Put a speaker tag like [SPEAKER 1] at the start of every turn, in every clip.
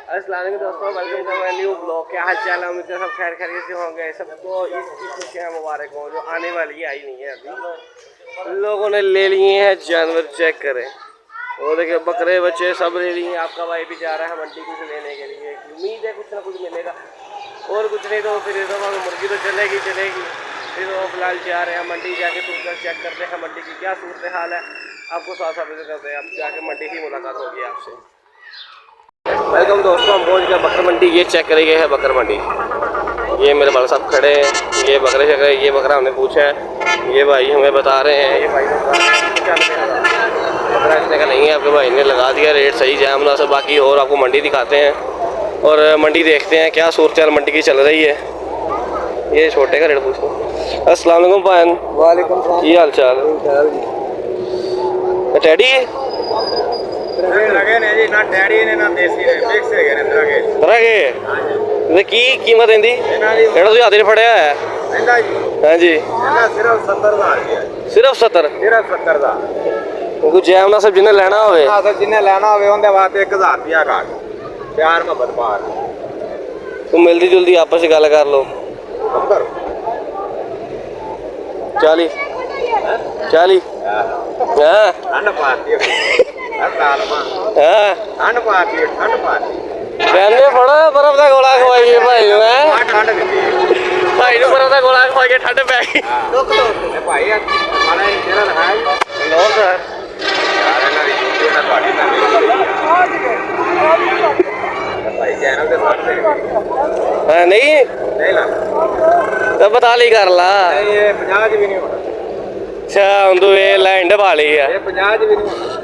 [SPEAKER 1] अस्सलाम वालेकुम दोस्तों, welcome to my new blog. क्या हाल चाल है? उम्मीद है सब खैर खैरियत से होंगे। सबको इसकी खुशियाँ मुबारक हों जो आने वाली आई नहीं है अभी। लोगों ने ले लिए हैं जानवर, चेक करें। वो देखिए बकरे बच्चे सब ले लिए। आपका भाई भी जा रहा है मंडी कुछ लेने के लिए। उम्मीद है कुछ ना कुछ मिलेगा, और कुछ नहीं तो फिर मुर्गी तो चलेगी। फिर वो फिलहाल जा रहे हैं मंडी, जाके पूछकर चेक करते हैं मंडी की क्या सूरत हाल है। आपको साथ साथ करते हैं, अब जाके मंडी की मुलाकात होगी आपसे। वेलकम दोस्तों, हम पहुँच गए बकर मंडी। ये चेक करें, ये है बकर मंडी। ये मेरे भाई साहब खड़े हैं, ये बकरे शकरे, ये बकरा हमने पूछा है, ये भाई हमें बता रहे हैं। ये भाई बकरा इतने का नहीं है, आपके भाई ने लगा दिया रेट सही जाए मुनासिब। बाकी और आपको मंडी दिखाते हैं और मंडी देखते हैं क्या सूरत हाल मंडी की चल रही है। ये छोटे का रेट पूछो। अस्सलाम वालेकुम भाई।
[SPEAKER 2] वालेकुम सलाम।
[SPEAKER 1] की हाल चाल? टैडी
[SPEAKER 2] रगे ने जी, ना डैडी ने ना देसी ने, मिक्स है ने रगे।
[SPEAKER 1] रगे की कीमत इंदी जेड़ा तुसीं हत्थ च फड़िया है?
[SPEAKER 2] इंदा जी
[SPEAKER 1] हां जी,
[SPEAKER 2] इंदा सिर्फ 70 दा है।
[SPEAKER 1] सिर्फ 70?
[SPEAKER 2] सिर्फ 70 दा।
[SPEAKER 1] कोई जैम ना सब जिन्हें लेना होवे,
[SPEAKER 2] हां सर, जिन्हें लेना होवे उनदे वास्ते 1000 रुपया काट प्यार मोहब्बत पार।
[SPEAKER 1] तुम मिलदी जुलदी आपस में गल कर लो।
[SPEAKER 2] कम करो
[SPEAKER 1] 40 हां
[SPEAKER 2] ठंड पाती है अस्सलाम
[SPEAKER 1] हां
[SPEAKER 2] ठंड पाती
[SPEAKER 1] कहने पड़ा बर्फ का गोला खवाइए भाई मैं
[SPEAKER 2] ठंड दिंदी
[SPEAKER 1] भाई ने बर्फ का गोला खवा के ठंड पै गई।
[SPEAKER 2] ए भाई माना तेरा है
[SPEAKER 1] लो सर
[SPEAKER 2] यार ना वीडियो ना गाड़ी ना भाई चैनल पे साथ
[SPEAKER 1] हां नहीं
[SPEAKER 2] ला
[SPEAKER 1] तो बता ली कर ला।
[SPEAKER 2] ये 50 भी नहीं होना।
[SPEAKER 1] अच्छा हम तो ये लैंड पा ली है।
[SPEAKER 2] ये 50 भी नहीं होना।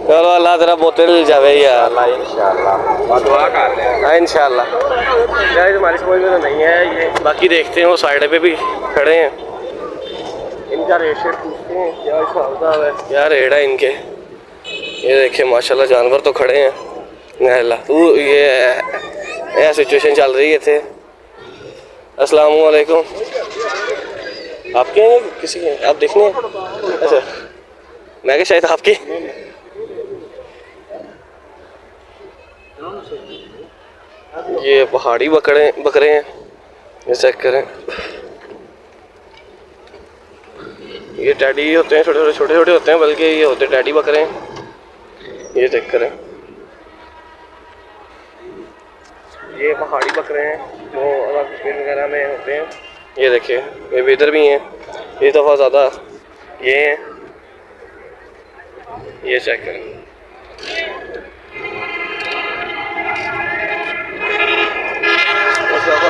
[SPEAKER 1] चलो अल्लाह तेरा बोतल जावे यार।
[SPEAKER 2] इंशाल्लाह दुआ कर ले।
[SPEAKER 1] हाँ इंशाल्लाह। यार हमारी समझ में तो नहीं है ये, बाकी देखते हैं। वो साइड पे भी खड़े हैं, इनका रेट शेट पूछते हैं क्या हिसाब है, क्या रेट है इनके। ये देखिए माशाल्लाह जानवर तो खड़े हैं। अल्लाह तू ये सिचुएशन चल रही है थे। अस्सलाम वालेकुम। आपके हैं किसी के? आप देखने हैं? अच्छा मैं क्या शायद आपकी। ये पहाड़ी बकरे हैं, ये चेक करें। ये टैडी होते हैं, छोटे छोटे होते हैं, बल्कि ये होते टैडी बकरे हैं। ये चेक करें, ये पहाड़ी बकरे हैं जो अलग कश्मीर वगैरह में होते हैं। ये देखिए ये भी इधर भी हैं, इस दफ़ा ज़्यादा ये हैं। ये चेक करें,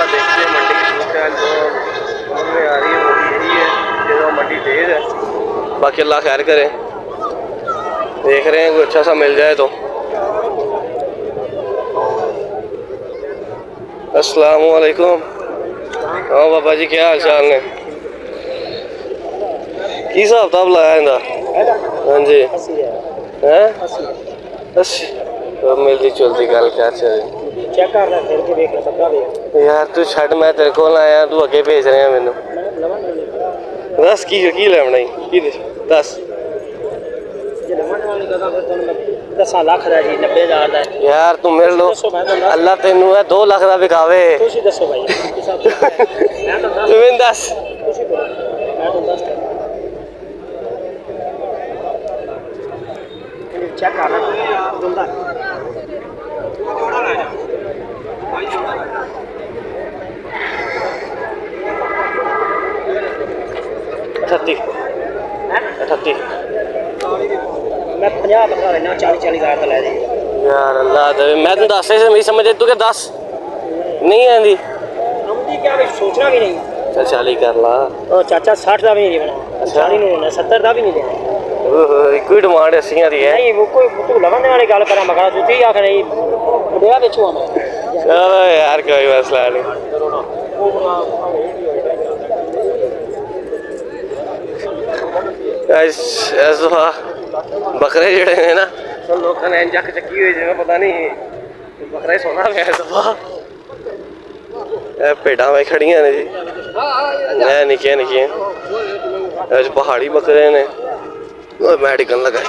[SPEAKER 1] देखते हैं मंडी की सूरत हाल जो समझ में आ रही है वो भी यही है जो मंडी तेज़ है। बाकी अल्लाह खैर करे, देख रहे हैं कोई अच्छा सा मिल जाए तो। अस्सलाम वालेकुम। हाँ बाबा जी क्या हाल चाल ने? की हिसाब किताब लाया इंदा? हाँ जी हैं 80 तो मिलती चलती गल क्या चल
[SPEAKER 2] चेक कर ले फिर के देख ले सकता है
[SPEAKER 1] यार। तू छड़, मैं तेरे को आया, तू अगे भेज रहे हैं मैनू। दस की लेना ही दस
[SPEAKER 2] 10 लाख का जी 90,000 का
[SPEAKER 1] यार तू मेरे लो अल्लाह तेनू है 2 लाख का विकावे।
[SPEAKER 2] तुसी दसो भाई मैं तो
[SPEAKER 1] तुम्हें दस
[SPEAKER 2] तुसी मैं तो 10 चेक कर रहा बंदा
[SPEAKER 1] 38
[SPEAKER 2] मैं 50 बता लेना 40,000 का ले दे
[SPEAKER 1] यार अल्लाह दे। मैं तो 10 से मेरी समझ तू क्या 10 नहीं आंदी
[SPEAKER 2] हमदी क्या सोचना भी नहीं।
[SPEAKER 1] चल 40 कर ला।
[SPEAKER 2] ओ चाचा 60 का भी नहीं देना, 40 नहीं देना, 70 का भी नहीं देना।
[SPEAKER 1] एक ही डिमांड 80 दी है।
[SPEAKER 2] नहीं वो कोई तू लवंदे वाली गल करा मगर तू ही आख नहीं बड़ा बेचू मैं।
[SPEAKER 1] चलो यार कोई मसला नहीं। बकरे जड़े ने ना सब लोग ने जक चकी हुई जिन्हें पता नहीं बकरा ही सोना गया दफा। भेड़ा में खड़िया ने जी, निक्किया निक्किया पहाड़ी बकरे ने। मैं टिकन लगा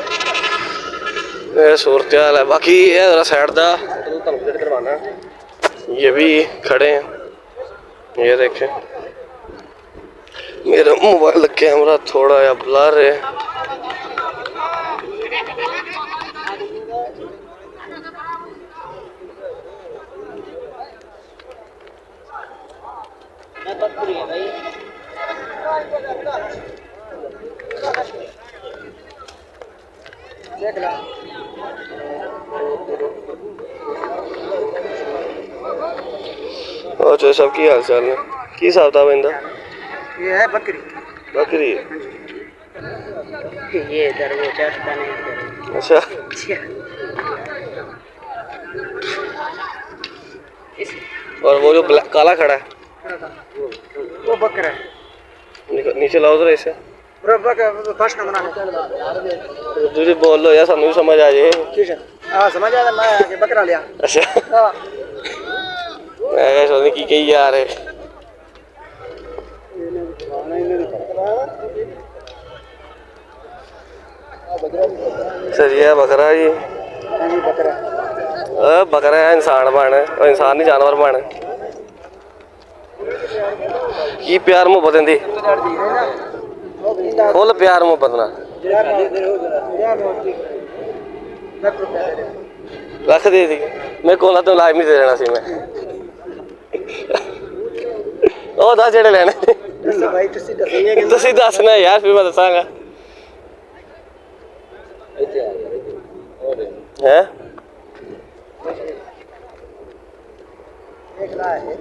[SPEAKER 1] सूरत हाल है। बाकी साइड का तो विजिट करवाना। ये भी खड़े हैं, ये देखें मेरा मोबाइल कैमरा थोड़ा या ब्लर है। और सब की हाल चाल है की हिसाब था बंदा?
[SPEAKER 2] ये है बकरी।
[SPEAKER 1] बकरी
[SPEAKER 2] ये इधर वो चढ़ता नहीं।
[SPEAKER 1] अच्छा और वो जो काला खड़ा है
[SPEAKER 2] वो बकरा है।
[SPEAKER 1] नीचे लाओ तो ऐसे
[SPEAKER 2] फर्स्ट का बना
[SPEAKER 1] तुझे बोल लो यार, सानू भी समझ आ जाए।
[SPEAKER 2] ठीक है हाँ समझ आया। मैं आके बकरा लिया।
[SPEAKER 1] अच्छा
[SPEAKER 2] हाँ
[SPEAKER 1] मैं सोचने की कही यार है। सर ये बकरा जी, बकरा है इंसान बन, इंसान नहीं जानवर बन। की प्यार मोहब्बत देंदी फुल प्यार मोहब्बत ना रख दे दी। मैं को तो लाइव नहीं दे देना सी मैं ਉਹ ਦੱਸ ਜਿਹੜੇ ਲੈਣੇ
[SPEAKER 2] भाई
[SPEAKER 1] ਤੁਸੀਂ ਦੱਸਣਾ यार, फिर मैं दसांगा है।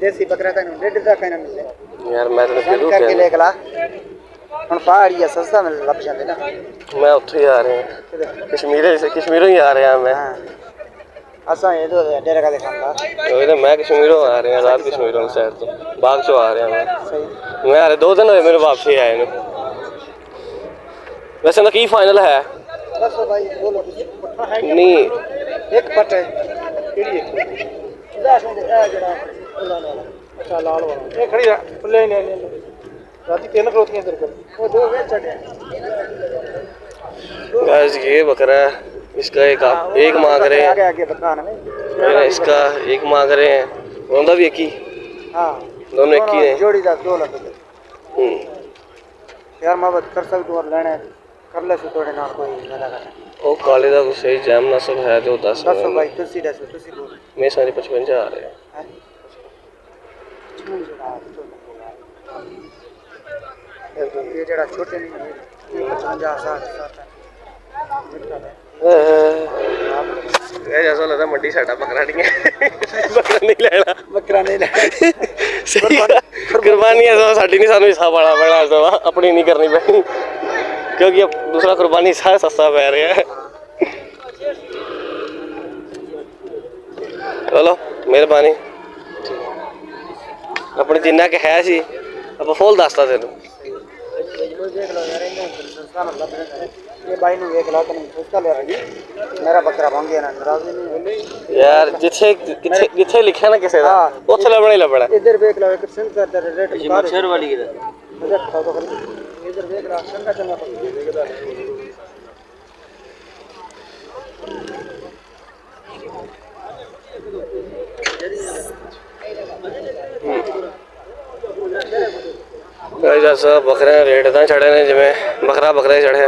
[SPEAKER 2] देसी बकरा का 1.5 लाख का मिलते
[SPEAKER 1] यार मैं तो
[SPEAKER 2] करके 1 लाख ਹੁਣ पहाड़ी है सस्ता मिल लग जाते ना।
[SPEAKER 1] मैं उत्थे ही आ रहे हैं कश्मीरों ही आ रहे हैं मैं।
[SPEAKER 2] असा ये तो डेरा का दिखाऊंगा।
[SPEAKER 1] वही तो मैं कश्मीरों आ रहे हैं, आज़ाद कश्मीरों की साइड तो बाग चो आ रहे हैं मैं आ रहे 2 दिन हुए मेरे वापसी आए ने। वैसे ना की फाइनल है
[SPEAKER 2] बस भाई बोलो
[SPEAKER 1] नहीं
[SPEAKER 2] एक पट है केड़ी जरा अच्छा लाल वाला ये खड़ी ले ले ले राती 3 खरोतियां तेरे को वो 2 वे चढ़े।
[SPEAKER 1] गाइस ये बकरा है, इसका एक मांग रहे हैं,
[SPEAKER 2] आगे आगे बता ना
[SPEAKER 1] इसका एक मांग रहे हैं, उनका भी एक ही।
[SPEAKER 2] हां
[SPEAKER 1] दोनों एक ही हैं
[SPEAKER 2] जोड़ी का 2 लाख यार मोहब्बत कर सकते और लेने कर ले से थोड़े ना कोई ज्यादा कर
[SPEAKER 1] ओ काले दा कोई सही जैम नस्ल है तो 10
[SPEAKER 2] भाई तुसी बोल
[SPEAKER 1] मैं सारी 55 आ रहे हैं।
[SPEAKER 2] ये जरा छोटे नहीं है 50
[SPEAKER 1] ये जैसा लगता मंडी साडा बकरा नहीं है बकरा नहीं लेना सही कुर्बानी है तो साडी नहीं, सानू हिसाब वाला पैना तो अपनी नहीं करनी पैनी क्योंकि अब दूसरा कुर्बानी सारा सस्ता पै रहा है। चलो मेहरबानी अपनी जिन्ना के है सी आप फुल दसता तेन
[SPEAKER 2] ये भाई ने 1 लाख नहीं उसका ले रही मेरा बकरा भांग गया ना नाराजी नहीं
[SPEAKER 1] यार जिथे लिखा ना किसी का उत्थे लभना ही लभना।
[SPEAKER 2] इधर देख लो एक सेंट का रेट
[SPEAKER 1] मच्छर वाली
[SPEAKER 2] इधर देख लो चंगा चंगा
[SPEAKER 1] जैसा बकरे रेट तो चढ़े ने जिमें बकरा ही चढ़े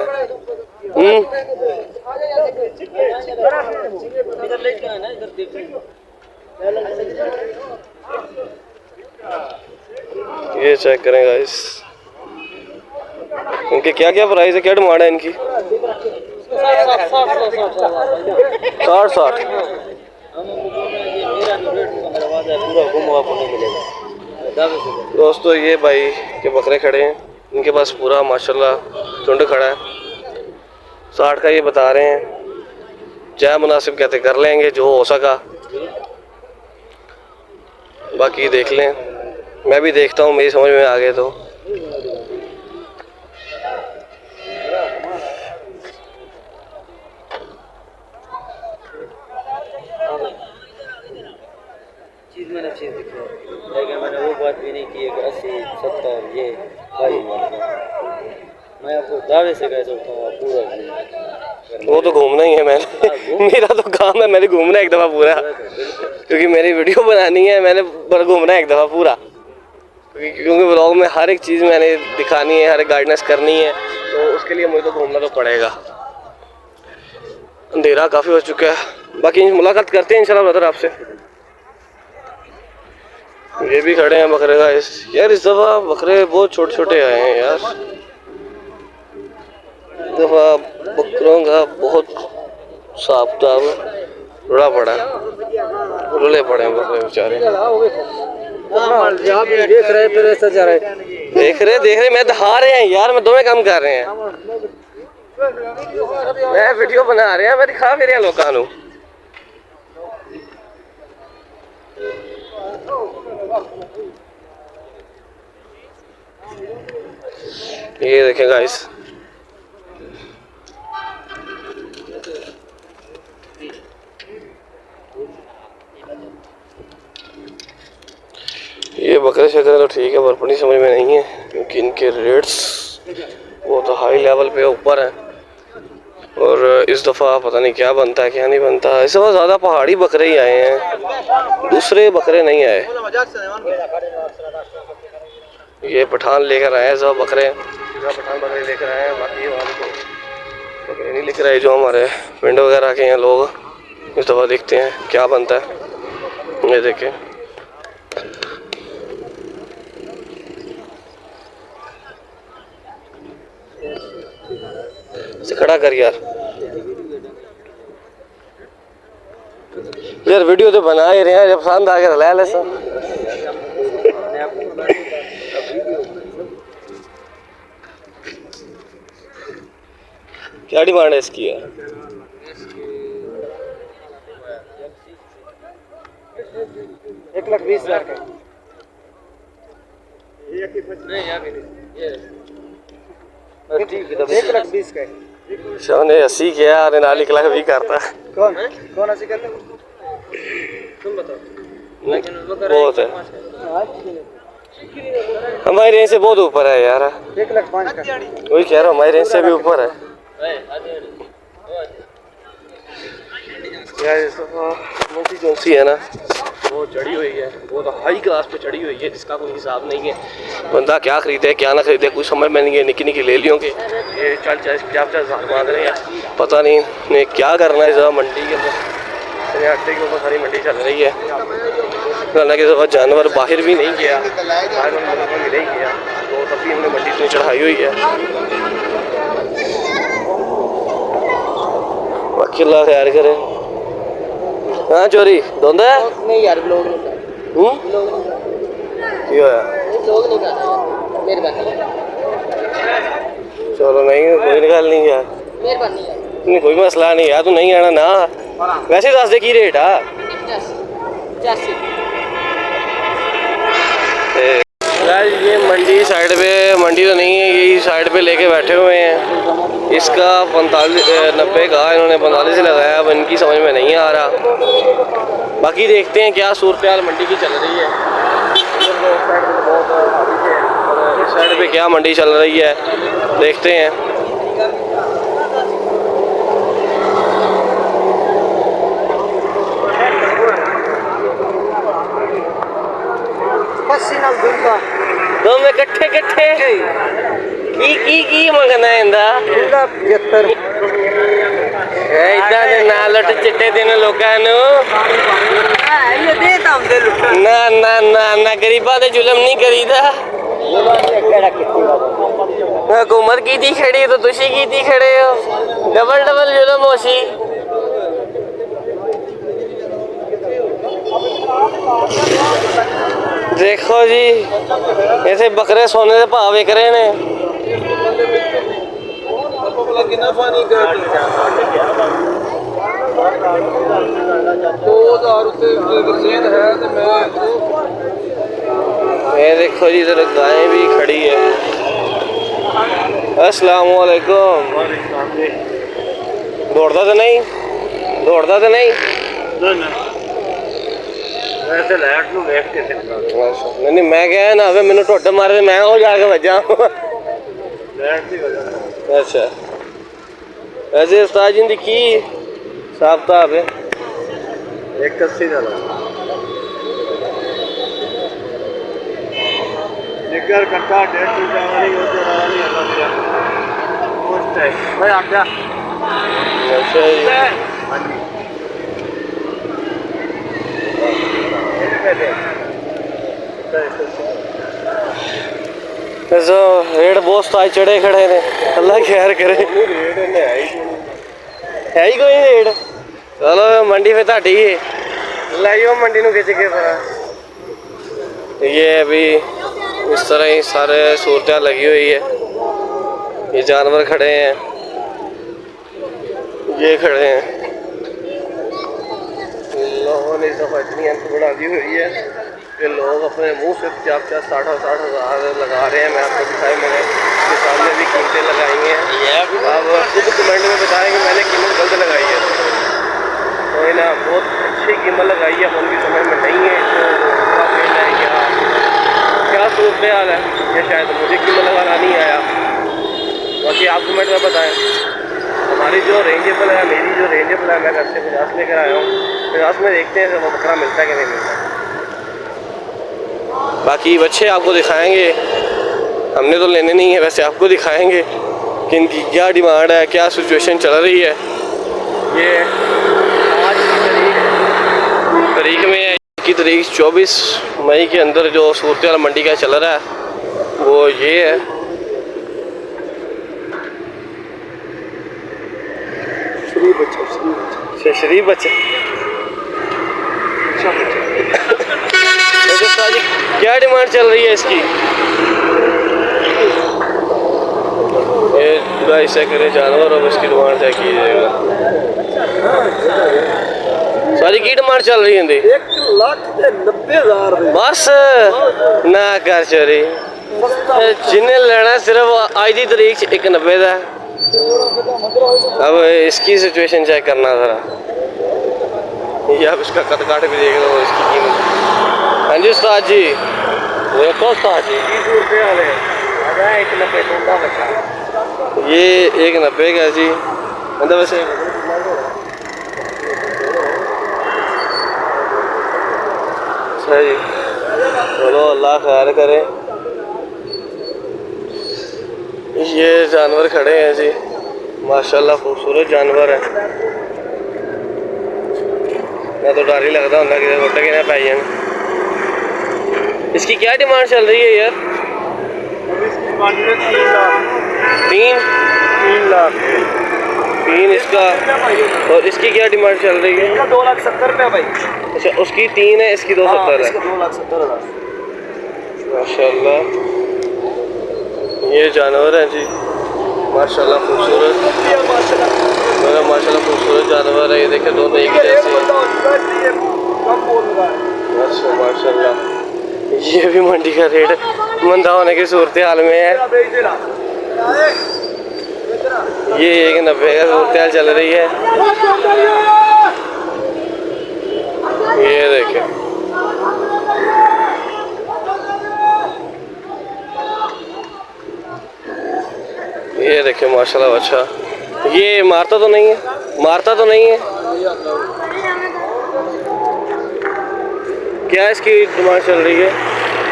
[SPEAKER 1] ये चेक करें गाइस इनके क्या क्या प्राइस है, क्या डिमांड है इनकी? 60 दोस्तों ये भाई के बकरे खड़े हैं, इनके पास पूरा माशाल्लाह झुंड खड़ा है। 60 का ये बता रहे हैं, चाहे मुनासिब कहते कर लेंगे जो हो सका, बाकी देख लें। मैं भी देखता हूँ, मेरी समझ में आ गए तो।
[SPEAKER 2] मैंने चीज़ दिखी लेकिन मैंने वो बात भी नहीं की कि 80 70 ये भाई मैं आपको दावे से कह सकता हूँ पूरा
[SPEAKER 1] वो तो घूमना ही है। मैंने मेरा तो काम है, मैंने घूमना एक दफ़ा पूरा। क्योंकि मेरी वीडियो बनानी है, मैंने पर घूमना है एक दफ़ा पूरा, क्योंकि व्लॉग में हर एक चीज़ मैंने दिखानी है, हर एक गाइडनेस करनी है, तो उसके लिए मुझे तो घूमना तो पड़ेगा। अंधेरा काफ़ी हो चुका है। बाकी मुलाकात करते हैं इंशाल्लाह ब्रदर आपसे। ये भी खड़े हैं बकरे का यार, इस दफ़ा बकरे बहुत छोटे छोटे आए हैं यार। इस दफ़ा बकरों का बहुत साफ ताब रुला पड़ा, रुले पड़े हैं बकरे बेचारे। देख रहे मैं दिखा रहे हैं यार, मैं दोनों काम कर रहे हैं, मैं वीडियो बना रहे हैं, मैं दिखा भी रहे हैं लोगों को। ये देखें गाइस, ये बकरे शकरे तो ठीक है, पर अपनी समझ में नहीं है क्योंकि इनके रेट्स वो तो हाई लेवल पे ऊपर हैं, और इस दफ़ा पता नहीं क्या बनता है क्या नहीं बनता। इस दफ़ा ज़्यादा पहाड़ी बकरे ही आए हैं, दूसरे बकरे नहीं आए। ये पठान लेकर आए हैं सब बकरे, पठान बकरे लेकर आए हैं, बाकी बकरे नहीं लेकर आए जो हमारे पिंड वगैरह के हैं लोग। इस दफ़ा देखते हैं क्या बनता है। ये देखें से खड़ा कर यार वीडियो तो बना ही रहे हैं, जब पसंद आ गया ले ले सब। क्या डिमांड है इसकी यार?
[SPEAKER 2] 1,20,000 का। ठीक है, 1,20,000 का है।
[SPEAKER 1] शाने 80 किया और नाली 1,20,000 करता।
[SPEAKER 2] कौन 80 करता? तुम बताओ।
[SPEAKER 1] बहुत है, हमारी रेंज से बहुत ऊपर है यार।
[SPEAKER 2] 1,05,000 का।
[SPEAKER 1] वही कह रहा हूँ, हमारी रेंज से भी ऊपर है यार। इस दफ़ा जो सी है ना वो चढ़ी हुई है, वो तो हाई क्लास पे चढ़ी हुई है, जिसका कोई हिसाब नहीं है। बंदा क्या खरीदे क्या ना खरीदे कुछ समझ में नहीं है। निकी निकी ले लियों के ये 40-50 मांग रहे हैं, पता नहीं ने क्या करना है। जब मंडी के ऊपर आटे के ऊपर सारी मंडी चल रही है, हालांकि इस जानवर बाहर भी नहीं गया, बाहर भी नहीं गया, तो तब भी हमने मंडी इतनी चढ़ाई हुई है। बाकी अल्लाह खैर करे। हाँ चोरी धोंदा है
[SPEAKER 2] नहीं यार, लोग नहीं
[SPEAKER 1] चलो नहीं कोई निकाल नहीं यार, नहीं कोई मसला नहीं यार, तू नहीं आना ना। वैसे दस दे की रेट आ? ये मंडी साइड पे, मंडी तो नहीं है, यही साइड पे लेके बैठे हुए हैं। इसका 90 का इन्होंने 45 लगाया, अब इनकी समझ में नहीं आ रहा। बाकी देखते हैं क्या सूरत हाल मंडी की चल रही है। इस साइड पे क्या मंडी चल रही है देखते हैं। दो में कट्ठे की मंगना है इंदा
[SPEAKER 2] 75
[SPEAKER 1] इदा दे ना लट चिट्टे दिन लोकां नु ना ना ना ना गरीबा दे जुल्म नहीं करीदा। हुकूमत की थी खड़ी तो तुसी की थी खड़े हो, डबल डबल जुल्म होसी। देखो जी ऐसे बकरे सोने के भाव विक रहे ने। ये देखो जी इधर गाय भी खड़ी है। अस्सलाम वालेकुम। दौड़ता तो नहीं? दौड़ता तो नहीं?
[SPEAKER 2] वैसे लाइट ਨੂੰ ਵੇਖ ਕੇ
[SPEAKER 1] नहीं नहीं मैं क्या है ना वे मैंने टोटे मारे मैं हो जाके बजा
[SPEAKER 2] लाइट ਦੀ वजह।
[SPEAKER 1] अच्छा वैसे उस्ताद जी की साहब ताब है
[SPEAKER 2] 180 ਦਾ यार घंटा डेढ़ घंटा वाली हो तो रहा नहीं आता पोस्ट है भाई आ गया
[SPEAKER 1] अच्छा जी
[SPEAKER 2] हां जी
[SPEAKER 1] ऐसा रेट बहुत सारे चढ़े खड़े ने अल्लाह खैर करे
[SPEAKER 2] रेट ने
[SPEAKER 1] है ही कोई रेट चलो मंडी में ताटी लाइयो मंडी में खिंच के ये अभी इस तरह ही सारे सूरतें लगी हुई है ये जानवर खड़े हैं ये खड़े हैं लोगों ने सब इतनी अंत बढ़ा दी हुई है कि लोग अपने मुंह से 50-60 हज़ार लगा रहे हैं। मैं आपको दिखाई मैंने इसके सामने भी कीमतें लगाई हैं आप खुद कमेंट में बताएं कि मैंने कीमत गलत लगाई है तो ना बहुत अच्छी कीमत लगाई है उनकी समझ में नहीं है क्या सूरत हाल है या शायद मुझे कीमत लगाना नहीं आया बाकी आप कमेंट में बताएं। हमारी जो रेंजेबल है मेरी जो रेंजेबल है मैं घर से 50 लेकर आया हूँ 50 में देखते हैं वो बकरा मिलता है कि नहीं मिलता। बाकी बच्चे आपको दिखाएंगे हमने तो लेने नहीं है वैसे आपको दिखाएंगे कि इनकी क्या डिमांड है क्या सिचुएशन चल रही है। ये आज की तारीख में है की तारीख 24 मई के अंदर जो सूरत मंडी का चल रहा है वो ये है शरीफ बच्चे क्या डिमांड चल रही है इसकी ये पूरा ऐसा करे जानवर और इसकी डिमांड तय कीजिएगा सारी की डिमांड चल रही है
[SPEAKER 2] 1,90,000
[SPEAKER 1] बस ना कर चोरी जिन्हें लेना सिर्फ आज की तारीख 190 का अब इसकी सिचुएशन चेक करना जरा ये आप इसका कद काट भी देख लो इसकी कीमत। हाँ जी उस्ताद जी देखो उस्ताद जी 20 रुपये वाले 190 टोटा बचा ये 190 का जी मतलब वैसे सही चलो अल्लाह खैर करे। ये जानवर खड़े हैं जी माशाल्लाह खूबसूरत जानवर है मैं तो डर ही लगता हूँ कि रोटे के ना पाई जाए। इसकी क्या डिमांड चल रही है यार 3 इसका और इसकी क्या डिमांड चल रही है
[SPEAKER 2] 2,70,000 रुपये भाई।
[SPEAKER 1] अच्छा उसकी 3 है इसकी 270 है
[SPEAKER 2] 2,70,000
[SPEAKER 1] माशाल्लाह। ये जानवर है जी माशाल्लाह खूबसूरत माशाल्लाह खूबसूरत जानवर है ये देखे दोनों एक जैसे अच्छा माशाल्लाह। ये भी मंडी का रेट मंदा होने की सूरत हाल में है ये 190 का सूरत हाल चल रही है ये देखे ये देखे माशाल्लाह। अच्छा ये मारता तो नहीं है क्या इसकी डिमांड चल रही है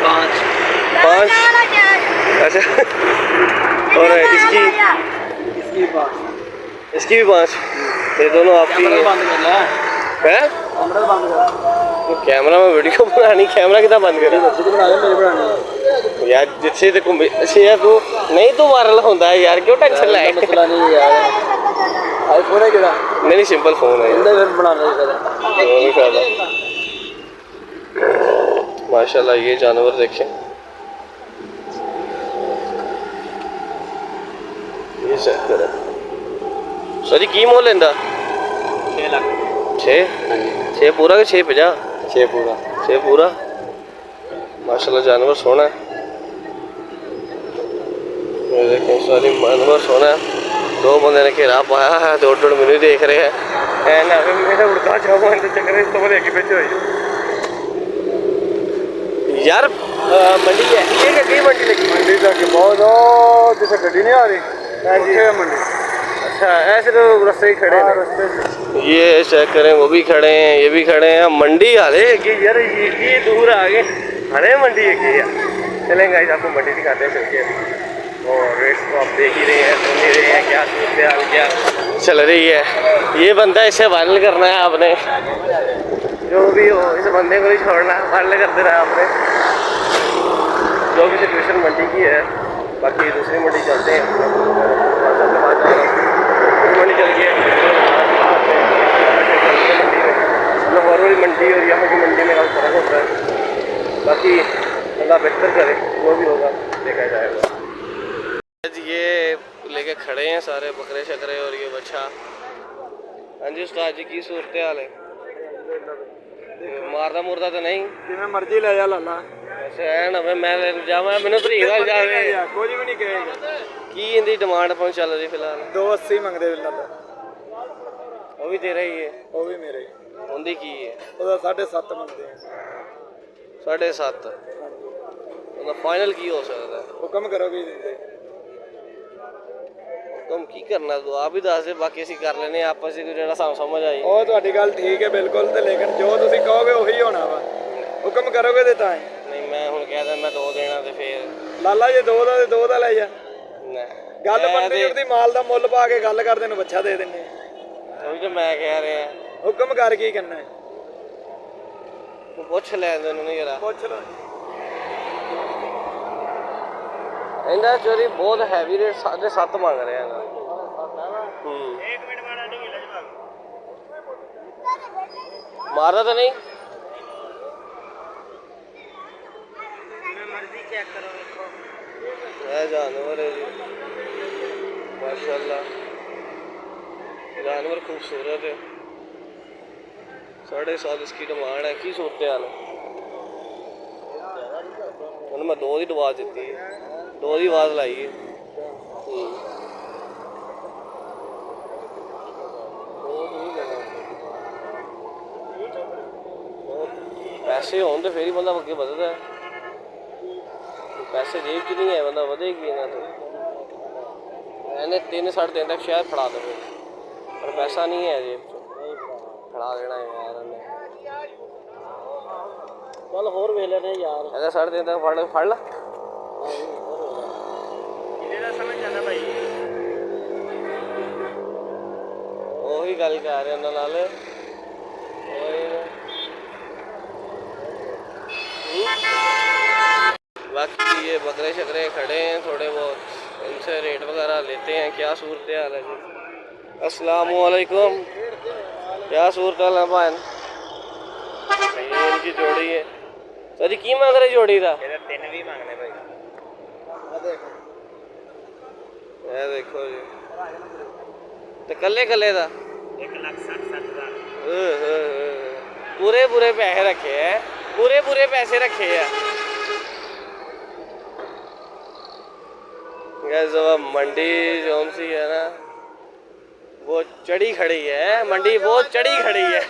[SPEAKER 1] 5 अच्छा और इसकी भी 5 ये दोनों आपकी है तो कैमरा में वीडियो बनानी कैमरा कितना बंद करे यार जिससे देखो अच्छा यार तू नहीं तो वायरल होता है यार क्यों टेंशन लाए
[SPEAKER 2] आईफोन है क्या
[SPEAKER 1] नहीं सिंपल फोन है माशाल्लाह। ये जानवर देखें ये चेक करें सर की मोल लेंदा
[SPEAKER 2] 6 लाख
[SPEAKER 1] 6 पूरा कि 650 6 पूरा माशाल्लाह जानवर सोना है ये देखें सारी जानवर सोना है 2 बंदे ने घेरा पाया है 2 मैनू देख रहे हैं मेरा उड़ता जाओ चक्कर इस तो लेके बेचो यार मंडी है ये कई मंडी लगी
[SPEAKER 2] मंडी तक बहुत जैसे गड्डी नहीं आ रही मंडी
[SPEAKER 1] अच्छा ऐसे तो रास्ते ही खड़े हैं
[SPEAKER 2] रास्ते
[SPEAKER 1] ये चेक करें वो भी खड़े हैं ये भी खड़े हैं मंडी हाले यार ये दूर आ गए अरे मंडी है चलें गाइस, आपको मंडी दिखाते हैं चल के। और रेट्स तो आप देख ही रहे हैं, सुन ही रहे हैं क्या सूरत हाल क्या चल रही है। ये बंदा इसे वायरल करना है आपने, जो भी हो इस बंदे को नहीं छोड़ना, वायरल कर देना है आपने, जो भी सिचुएशन मंडी की है। बाकी दूसरी मंडी चलते हैं, मंडी चल के लाहौर वाली मंडी और यहाँ की मंडी में काफ़ी फ़र्क होता है। बाकी अल्लाह बेहतर करे, जो भी होगा देखा जाएगा। ये लेके खड़े हैं सारे बकरे शकरे और ये बच्चा। हाँ जी उस्ताद जी, की सूरत हाल है? मारदा मुरदा तो नहीं?
[SPEAKER 2] जिवें मर्जी ले जा लाला।
[SPEAKER 1] अच्छा है ना, मैं जावा मैंने तरीक नाल जावे
[SPEAKER 2] कुछ भी नहीं कहेगा।
[SPEAKER 1] की इनकी डिमांड पहुंच चल रही फिलहाल?
[SPEAKER 2] 280 मंगदे लाला।
[SPEAKER 1] वो भी तेरा ही है?
[SPEAKER 2] वो भी मेरे।
[SPEAKER 1] उनकी की है?
[SPEAKER 2] ਉਹਦਾ 7.5 ਮੰਗਦੇ ਆ।
[SPEAKER 1] 7.5 मतलब फाइनल की हो सकता है?
[SPEAKER 2] ਹੁਕਮ ਕਰੋ ਵੀ ਦਿੰਦੇ।
[SPEAKER 1] तुम की करना तू आप ही दस दे, बाकी ਅਸੀਂ ਕਰ ਲੈਨੇ ਆਪਸ ਵਿੱਚ ਜਿਹੜਾ ਸਾਨੂੰ ਸਮਝ ਆਈ।
[SPEAKER 2] ਉਹ ਤੁਹਾਡੀ ਗੱਲ ਠੀਕ ਹੈ ਬਿਲਕੁਲ, ਤੇ ਲੇਕਿਨ ਜੋ ਤੁਸੀਂ ਕਹੋਗੇ ਉਹੀ ਹੋਣਾ ਵਾ। ਹੁਕਮ ਕਰੋਗੇ ਤੇ ਤਾਂ ਹੀ।
[SPEAKER 1] ਨਹੀਂ ਮੈਂ ਹੁਣ ਕਹਿਦਾ ਮੈਂ 2 ਦੇਣਾ ਤੇ ਫੇਰ
[SPEAKER 2] ਲਾਲਾ ਜੇ 2 ਦਾ ਤੇ 2 ਦਾ ਲੈ ਜਾ।
[SPEAKER 1] ਨਾ
[SPEAKER 2] ਗੱਲ ਬਣਦੀ ਉੜਦੀ, ਮਾਲ ਦਾ ਮੁੱਲ ਪਾ ਕੇ ਗੱਲ ਕਰਦੇ ਨੂੰ ਬੱਚਾ ਦੇ ਦਿੰਨੇ।
[SPEAKER 1] ਉਹੀ ਤਾਂ ਮੈਂ ਕਹਿ ਰਿਹਾ।
[SPEAKER 2] ਹੁਕਮ ਕਰ ਕੀ ਕਰਨਾ ਹੈ?
[SPEAKER 1] ਤੂੰ ਪੁੱਛ ਲੈ ਇਹਨੂੰ ਨਹੀਂ ਜਰਾ।
[SPEAKER 2] ਪੁੱਛ ਲਓ।
[SPEAKER 1] ਇਹਦਾ ਚੋਰੀ ਬਹੁਤ ਹੈਵੀ ਰੇਟ 7.5 ਮੰਗ ਰਿਹਾ ਹੈਗਾ।
[SPEAKER 2] एक मिनट मारा नहीं लगभग।
[SPEAKER 1] मारा तो नहीं?
[SPEAKER 2] मर्जी चेक करो देखो।
[SPEAKER 1] है जानवर है जी माशाल्लाह, जानवर खूबसूरत है। 7.5 इसकी डिमांड है। की सूरत हाल है? मैं 2 की दवा दी, 2 की आवाज़ लाई है। पैसे होन तो फिर ही बंदा अगे बढ़ता है, पैसे जेब च नहीं है बंदा बढ़ेगी इन्हों तो। मैंने 3 साढ़े 3 तक शायद फड़ा दे, पर पैसा नहीं है जेब च, फड़ा देना है यार उन्हें। चल होर वेख लेने यार, अगर 3.5 तक फड़ ला। ਉਹੀ ਗੱਲ ਕਰ ਰਹੇ ਉਹਨਾਂ ਨਾਲ। बाकी ये बकरे शकरे खड़े हैं थोड़े बहुत, इनसे रेट वगैरह लेते हैं। क्या सूरत हाल है जी? अस्सलाम वालेकुम, क्या सूरत हाल है भाई? ये इनकी जोड़ी है। सर की मांग रहे जोड़ी का?
[SPEAKER 2] 3 भी मांगने भाई।
[SPEAKER 1] ये देखो जी, तो कल्ले कल्ले का
[SPEAKER 2] 1,60,000
[SPEAKER 1] पूरे पूरे पैसे रखे हैं, पूरे पूरे पैसे रखे हैं। मंडी जोन सी है ना वो चढ़ी खड़ी है, मंडी बहुत चढ़ी खड़ी है।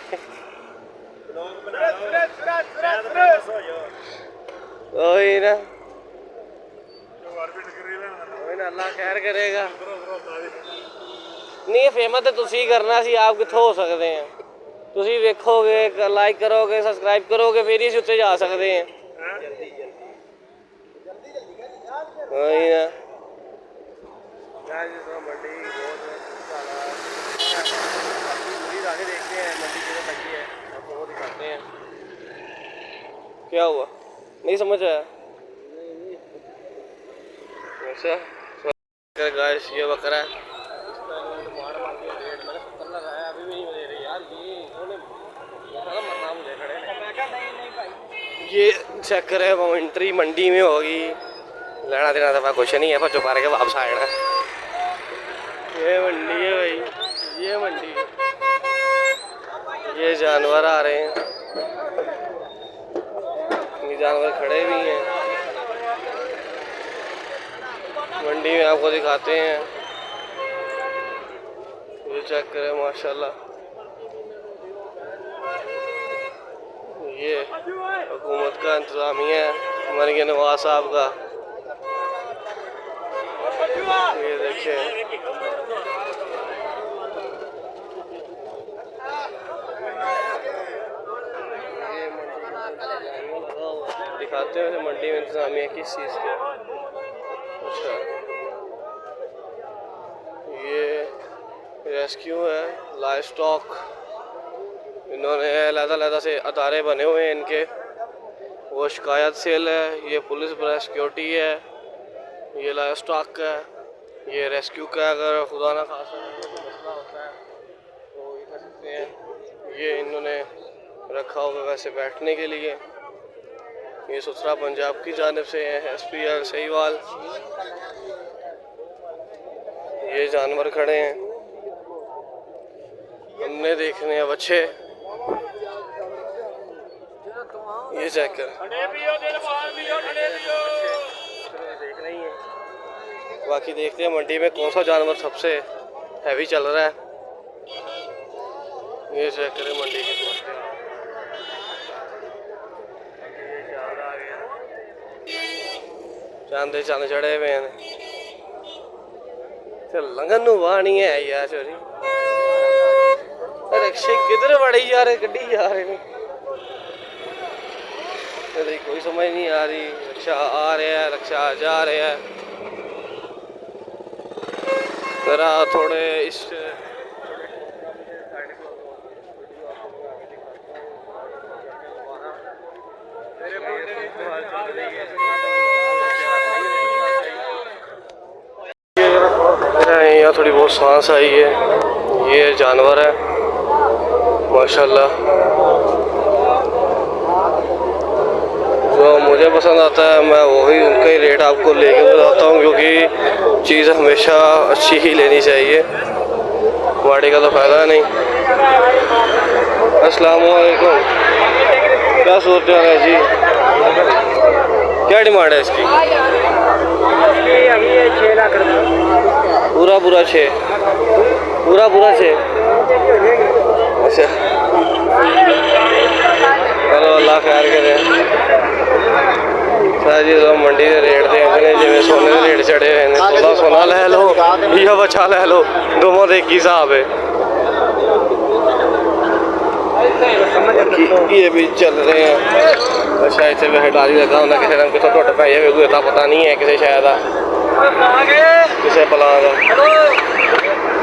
[SPEAKER 1] वही ना, अल्लाह खैर करेगा। नहीं फेमस तो तुसी करना सी, आप कितों हो सकते हैं? तुसी वेखोगे, लाइक करोगे, सब्सक्राइब करोगे, फिर ही उत्ते जा सकते हैं। वही ना, मंडी बहुत आगे देखते हैं मंडी कितने लगी है, आपको वो दिखाते हैं। क्या हुआ नहीं समझ आया? अच्छा गाइस ये बकरा है, ये चक्कर है एंट्री मंडी में होगी, लेना देना तो कुछ नहीं है, पर चुपा के वापस आ जाना। ये मंडी है भाई, ये मंडी, ये जानवर आ रहे हैं, ये जानवर खड़े भी हैं मंडी में, आपको दिखाते हैं। ये चेक करें माशाल्लाह, ये हुकूमत का इंतज़ामिया है मरगे नवाज साहब का। ये देखिए ये दिखाते हैं मंडी में इंतजामिया किस चीज़ के। अच्छा, ये रेस्क्यू है, लाइव स्टॉक। इन्होंने अलग-अलग से अदारे बने हुए हैं इनके। वो शिकायत सेल है, ये पुलिस ब्रांच सिक्योरिटी है, ये लाइव स्टॉक का है, ये रेस्क्यू का। अगर खुदा ना खासा मसला होता है तो ये कर सकते हैं। ये इन्होंने रखा होगा वैसे बैठने के लिए। ये सुथरा पंजाब की जानिब से है, SPL सहीवाल। ये जानवर खड़े हैं, हमने देखने हैं बच्चे। ये चेक कर, देख रही है। बाकी देखते हैं मंडी में कौन सा जानवर सबसे हैवी चल रहा है। ये चेक करें मंडी की चांदे चंद चढ़े हुए हैं। लंघन वाणी है यार चोरी। रिक्शे किधर बड़े जा रहे, गड्डी जा रहे हैं, कोई समझ नहीं आ रही। रिक्शा आ रहा है, रिक्शा जा रहा है। जरा थोड़े इस यहाँ थोड़ी बहुत सांस आई है। ये जानवर है माशाल्लाह, जो मुझे पसंद आता है मैं वही उनका ही रेट आपको लेके बताता हूँ, क्योंकि चीज़ हमेशा अच्छी ही लेनी चाहिए, माड़ी का तो फ़ायदा नहीं। अस्सलाम वालेकुम, क्या सोचते हैं जी, क्या डिमांड है इसकी?
[SPEAKER 2] अभी 6 लाख
[SPEAKER 1] पूरा 6, पूरा 6। अच्छा, चलो अल्लाह खैर करे। जी तो मंडी के रेट देखने जिम्मे सोने के रेट चढ़े हुए हैं। थोड़ा सोना ले लो या बच्चा ले लो, दोनों का एक ही हिसाब है। ये भी चल रहे हैं। अच्छा, इतने वैसे डाली लगा होना किसी ने कितों टुट पाई है, इतना पता नहीं है किसी शायद किसी पला का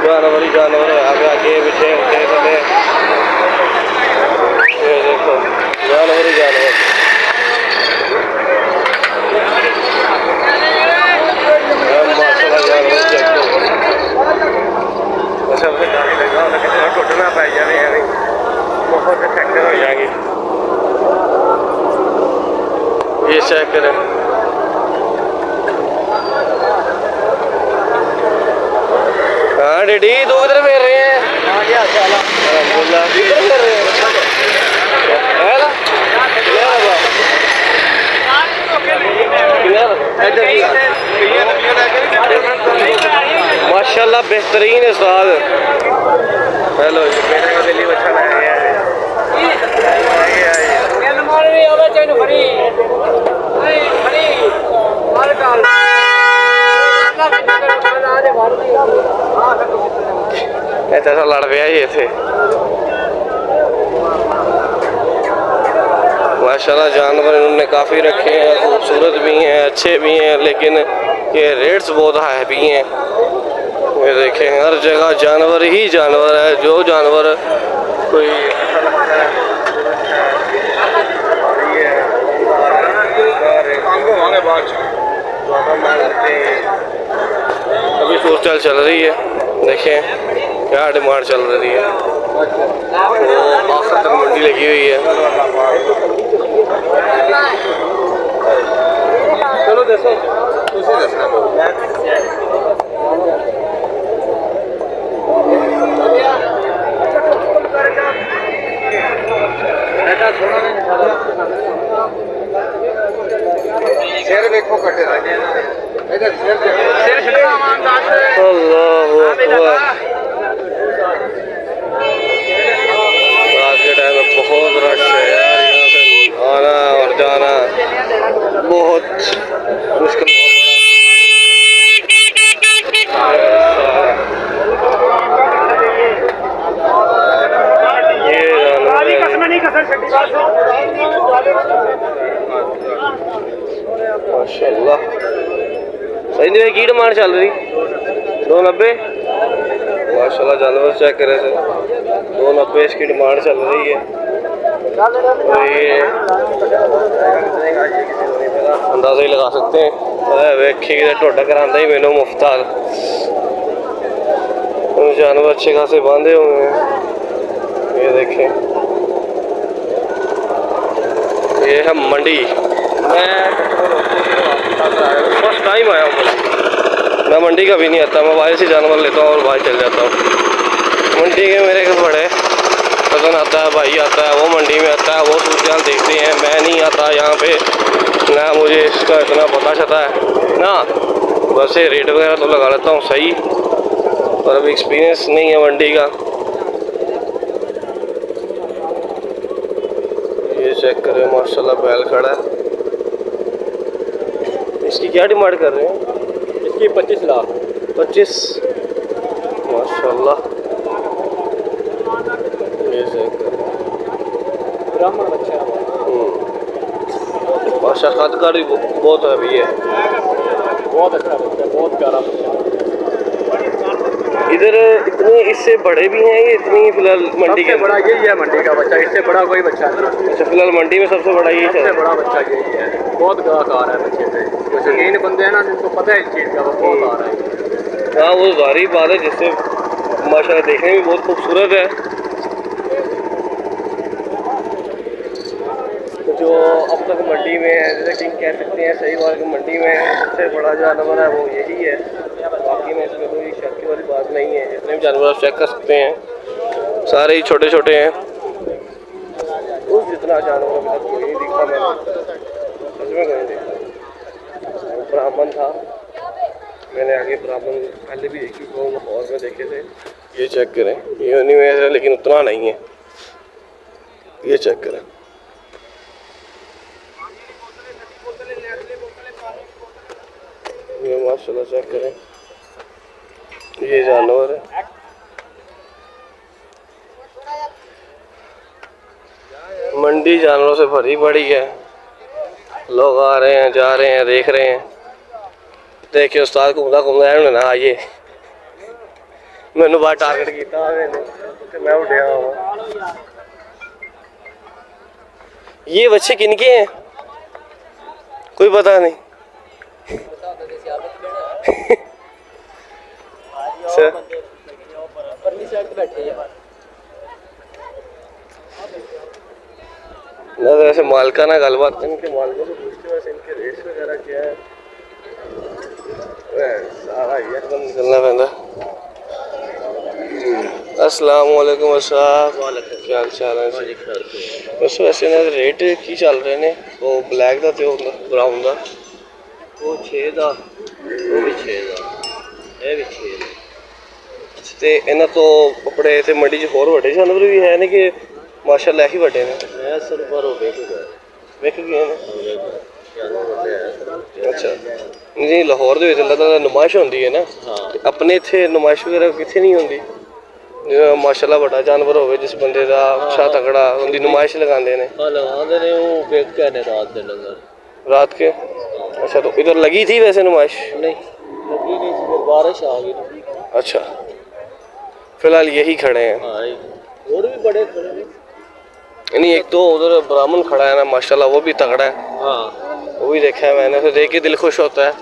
[SPEAKER 1] जानवर ही जानवर आगे आगे पीछे ऊँचे थले। ये देखो जानवर ही जानवर। अच्छा फिर डाली लगा होना किसी ने टुट ना पाई जाए, यानी बहुत फ्रैक्चर हो जाएगी। ये चेक करें, हाँ डीडी दो किधर फेर रहे हैं? माशाल्लाह बेहतरीन है स्वाद। हेलो जी, मेरे का दिल्ली बच्चा लाया है। ऐसा लड़ पे ये थे। माशाल्लाह जानवर इन्होंने काफ़ी रखे हैं, खूबसूरत भी हैं, अच्छे भी हैं, लेकिन ये रेट्स बहुत हाई भी हैं। ये देखें हर जगह जानवर ही जानवर है। जो जानवर कोई अभी सोचल चल रही है, देखें क्या डिमांड चल रही है। वो आखिर तक मंडी लगी हुई है। चलो दसो
[SPEAKER 2] शेर देखो कटे इधर शेर
[SPEAKER 1] रात के टाइम में बहुत रश है यार, यहाँ से आना और जाना बहुत मुश्किल। ये इनकी की डिमांड चल रही? 290 माशाल्लाह। जानवर चेक करें थे, 290 इसकी डिमांड चल रही है। तो ये अंदाजा ही लगा सकते हैं। वेखे ढोडा करांदा ही मैनू मुफ्तार। जानवर अच्छे खासे बांधे हुए हैं, ये देखें। ये है मंडी। मैं फर्स्ट टाइम आया हूँ मंडी। मैं मंडी का भी नहीं आता, मैं बाहर से जानवर लेता हूँ और बाहर चल जाता हूँ। मंडी के मेरे घर बड़े कज़न आता है, भाई आता है, वो मंडी में आता है, वो सूरत देखते हैं। मैं नहीं आता यहाँ पे, ना मुझे इसका इतना पता चलता है ना। बस ये रेट वगैरह तो लगा लेता हूँ सही, पर अभी एक्सपीरियंस नहीं है मंडी का। ये चेक करें माशाल्लाह, बैल खड़ा है। इसकी क्या डिमांड कर रहे हैं?
[SPEAKER 2] इसकी 25 लाख।
[SPEAKER 1] 25 माशाल्लाह। ये चेक करें,
[SPEAKER 2] ब्राह्मण बच्चा है।
[SPEAKER 1] माशा कद का भी बहुत अभी है,
[SPEAKER 2] बहुत अच्छा बच्चा, बहुत प्यारा बच्चा।
[SPEAKER 1] इधर इतने इससे बड़े भी हैं, ये इतनी फिलहाल मंडी के
[SPEAKER 2] बड़ा यही है मंडी का बच्चा, इससे बड़ा कोई बच्चा नहीं।
[SPEAKER 1] अच्छा, फिलहाल मंडी में सबसे बड़ा यही
[SPEAKER 2] सबसे
[SPEAKER 1] है।
[SPEAKER 2] बड़ा बच्चा यही है। बहुत गाहकार है बच्चे से, जो शौकीन बंदे हैं ना, जिनको पता है इस चीज़ का, वो बहुत आ रहा है।
[SPEAKER 1] हाँ, वो जाहिर बात है, जिससे माशाल्लाह देखने में बहुत खूबसूरत है। जो अब तक मंडी में है, जैसे कि कह सकते हैं सही बात, मंडी में सबसे बड़ा जानवर है वो यही है। बाकी में इसमें कोई शक की वाली बात नहीं है। जितने भी जानवर आप चेक कर सकते हैं, सारे ही छोटे छोटे हैं। उस जितना जानवर अभी तक कोई नहीं दिखा मैंने, सच में कोई नहीं देखा। ब्राह्मण था, मैंने आगे ब्राह्मण पहले भी देखी और में देखे थे। ये चेक करें, ये नहीं में, लेकिन उतना नहीं है। ये चेक करें, ये माशाल्लाह चेक करें, ये जानवर है। मंडी जानवरों से भरी पड़ी है, लोग आ रहे हैं, जा रहे हैं, देख रहे हैं। देखिए उस्ताद घूमदा घूमदा है ना, आइए मैंने बाहर टारगेट किया, मैं उठा हुआ। ये बच्चे किनके हैं कोई पता नहीं। ना वैसे मालका ना गलबात इनके मालिकों से पूछते, वैसे इनके रेट्स वगैरह क्या है। सारा एकदम निकलना पैदा। अस्सलाम वालेकुम अस्सलाम, क्या हाल चाल है? बस वैसे ना रेट की चल रहे ने, वो ब्लैक दा ते ब्राउन दा,
[SPEAKER 2] वो 6 ਦਾ, वो भी 6 ਦਾ, ये भी 6 ਦਾ।
[SPEAKER 1] ਤੇ ਇਹਨਾਂ ਤੋਂ ਆਪਣੇ ਇੱਥੇ ਮੰਡੀ 'ਚ ਹੋਰ ਵੱਡੇ ਜਾਨਵਰ ਵੀ ਹੈ ਨੇ ਕਿ ਮਾਸ਼ਾਅੱਲਾ ਹੀ ਵੱਡੇ ਨੇ?
[SPEAKER 2] मैं सर पर हो गए
[SPEAKER 1] ਵਿਕ ਗਏ ਨੇ। ਅੱਛਾ ਨਹੀਂ, ਲਾਹੌਰ ਦੇ ਵਿੱਚ ਲਗਾਤਾਰ ਨੁਮਾਇਸ਼ ਹੁੰਦੀ ਹੈ ਨਾ।
[SPEAKER 2] हाँ,
[SPEAKER 1] ਆਪਣੇ ਇੱਥੇ ਨੁਮਾਇਸ਼ ਵਗੈਰਾ ਕਿੱਥੇ ਨਹੀਂ ਹੁੰਦੀ। ਜਿਵੇਂ ਮਾਸ਼ਾਅੱਲਾ ਵੱਡਾ ਜਾਨਵਰ ਹੋਵੇ, ਜਿਸ ਬੰਦੇ ਦਾ ਅੱਛਾ ਤਕੜਾ, ਉਹਦੀ ਨੁਮਾਇਸ਼ ਲਗਾਉਂਦੇ ਨੇ।
[SPEAKER 2] हाँ लगाते ने, वो बेच के ने रात के लगा।
[SPEAKER 1] रात के? अच्छा, तो इधर लगी थी वैसे नुमाइश?
[SPEAKER 2] नहीं लगी नहीं, फिर बारिश आ गई।
[SPEAKER 1] अच्छा, फिलहाल यही खड़े हैं।
[SPEAKER 2] हाँ, और भी बड़े खड़े हैं।
[SPEAKER 1] नहीं, एक तो उधर ब्राह्मण खड़ा है ना माशाल्लाह, वो भी तगड़ा है।
[SPEAKER 2] हाँ,
[SPEAKER 1] वो भी देखा है मैंने, तो देख के दिल खुश होता है।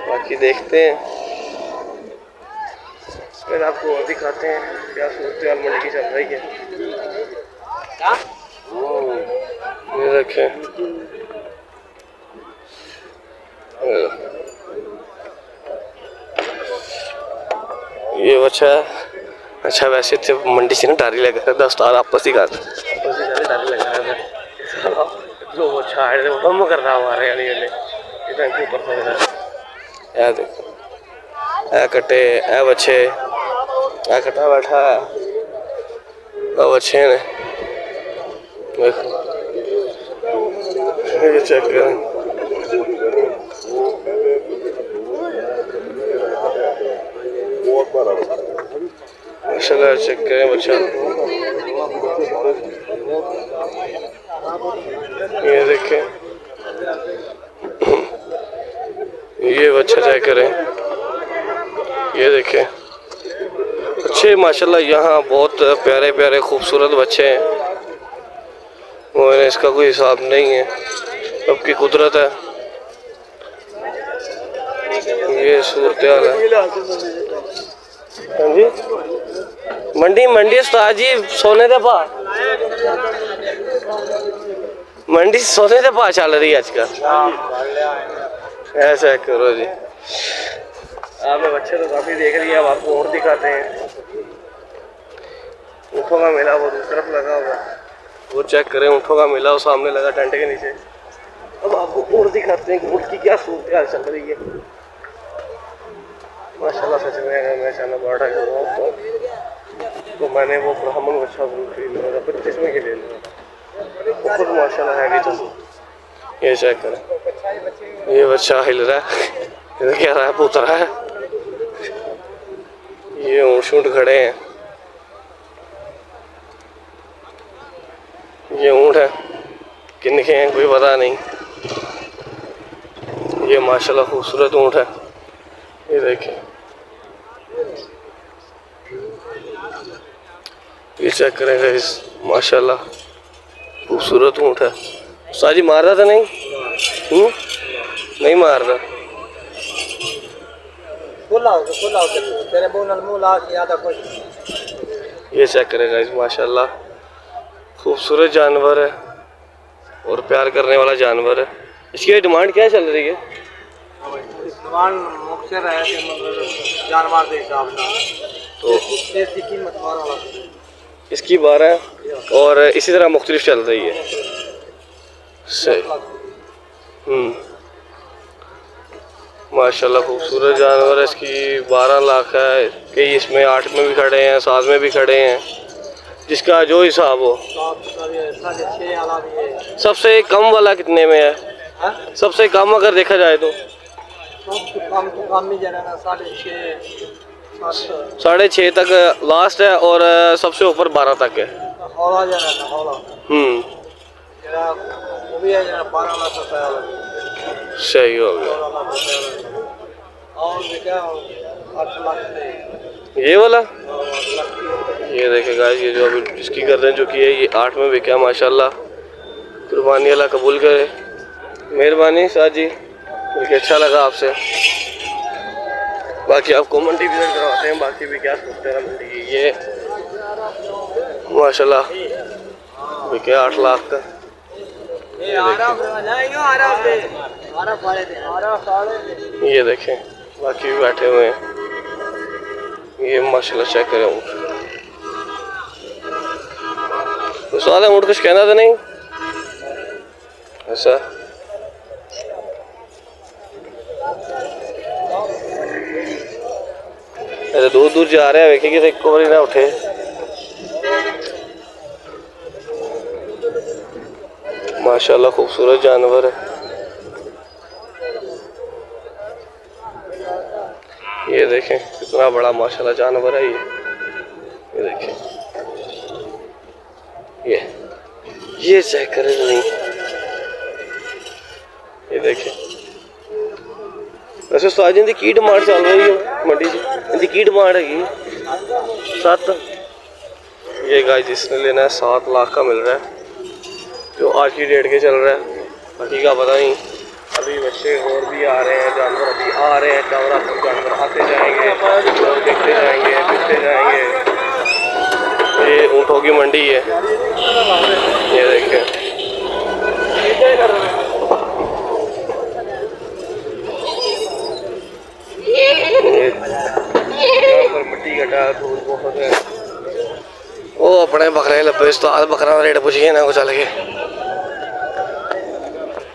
[SPEAKER 1] बाकी देखते हैं, फिर आपको और दिखाते हैं क्या सूरत मंडी की चल रही है। ये देखें, ये बच्चा है। अच्छा, वैसे तो मंडी से ना डर ही लगा रहता, उस्ताद आपस ही कर डर लगा रहता जो वो छाड़ वो बम कर रहा हमारे वाली वाले इतना के ऊपर से। ये देखो, ए कटे, ए बच्चे, ए कटा बैठा है, वो बच्चे ने देखो। ये चेक करें, माशाल्लाह चेक करें बच्चा। ये देखें, ये बच्चा चेक करें, ये देखें अच्छे माशाल्लाह। यहाँ बहुत प्यारे प्यारे खूबसूरत बच्चे हैं और इसका कोई हिसाब नहीं है, सबकी कुदरत है। ये सूरत हाल है। हाँ जी, मंडी मंडी उस्ताद जी सोने दे भाव, मंडी सोने दे भाव चल रही है आजकल। ऐसा करो जी, आपने बच्चे तो काफी देख लिया, अब आपको और दिखाते हैं। ऊँटों का मेला वो दूसरी तरफ लगा होगा, वो चेक करें। ऊँटों का मेला वो सामने लगा टेंट के नीचे। अब आपको और दिखाते हैं कि ऊँट की क्या सूरत हाल चल रही है। माशाल्लाह सच में अगर मैं चैनल बढ़ा तो मैंने वो ब्राह्मण बच्चा खरीद लिया था 25 में के ले लिया था, खुद माशाल्लाह है भी। तो ये चेक करें, ये बच्चा हिल रहा है, ये क्या रहा है, पूत रहा है। ये ऊँट शूट खड़े हैं, ये ऊँट है किनके हैं कोई पता नहीं। ये माशाल्लाह खूबसूरत ऊँट है, ये देखें, ये चेक करेंगे इस माशाल्लाह खूबसूरत ऊँट है। साजी मार रहा था नहीं? नहीं मार रहा। ये चेक करेगा इस माशाल्लाह खूबसूरत जानवर है और प्यार करने वाला जानवर है। इसकी डिमांड क्या चल रही है?
[SPEAKER 2] डिमांड मुख्तर है कि जानवर के हिसाब से तो इसकी कीमत 12 लाख,
[SPEAKER 1] इसकी 12 और इसी तरह मुख्तलिफ चल रही है। सही। माशाल्लाह खूबसूरत जानवर है, इसकी 12 लाख है। कई इसमें 8 में भी खड़े हैं, 7 में भी खड़े हैं, जिसका जो हिसाब हो। सबसे कम वाला कितने में है? सबसे कम अगर देखा जाए तो साढ़े 6 तक लास्ट है और सबसे ऊपर 12 तक है। सही हो गया। ये वाला ये देखेगा, ये जो अभी जिसकी कर रहे हैं, जो कि है ये 8 में बिका माशाल्लाह। कुर्बानी अल्लाह कबूल करे। मेहरबानी साद जी, मुझे अच्छा लगा आपसे। बाकी आपको मंडी विजिट करवाते हैं, बाकी भी क्या सोचते हैं मंडी की। ये माशाल्लाह बिके 8 लाख का। ये देखें, बाकी भी बैठे हुए हैं। ये माशाल्लाह चेक करें ऊँट। तो स्वाद है, ऊँट कुछ कहना था नहीं ऐसा। ऐसे दूर दूर जा रहे हैं, देखेंगे तो एक बार ना उठे। माशाल्लाह खूबसूरत जानवर है। ये देखें कितना बड़ा माशाल्लाह जानवर है। ये देखें, ये चेक करें नहीं। ये देखें, वैसे उस्ताद जी इनकी की डिमांड चल रही है मंडी से? इनकी की डिमांड है 7। ये गाय जिसने लेना है 7 लाख का मिल रहा है, जो आज की डेट के चल रहा है। बाकी का पता नहीं, अभी बच्चे और भी आ रहे हैं, जानवर अभी आ रहे हैं, जानवर आते जाएंगे, लोग देखते जाएंगे, बिकते जाएंगे। ये ऊँटों की मंडी है, ये देखें। मिट्टी का डाल धूल बहुत है। वो अपने बकरे लब्बे उस्ताद बकरा रेट पूछिए ना, को चल के।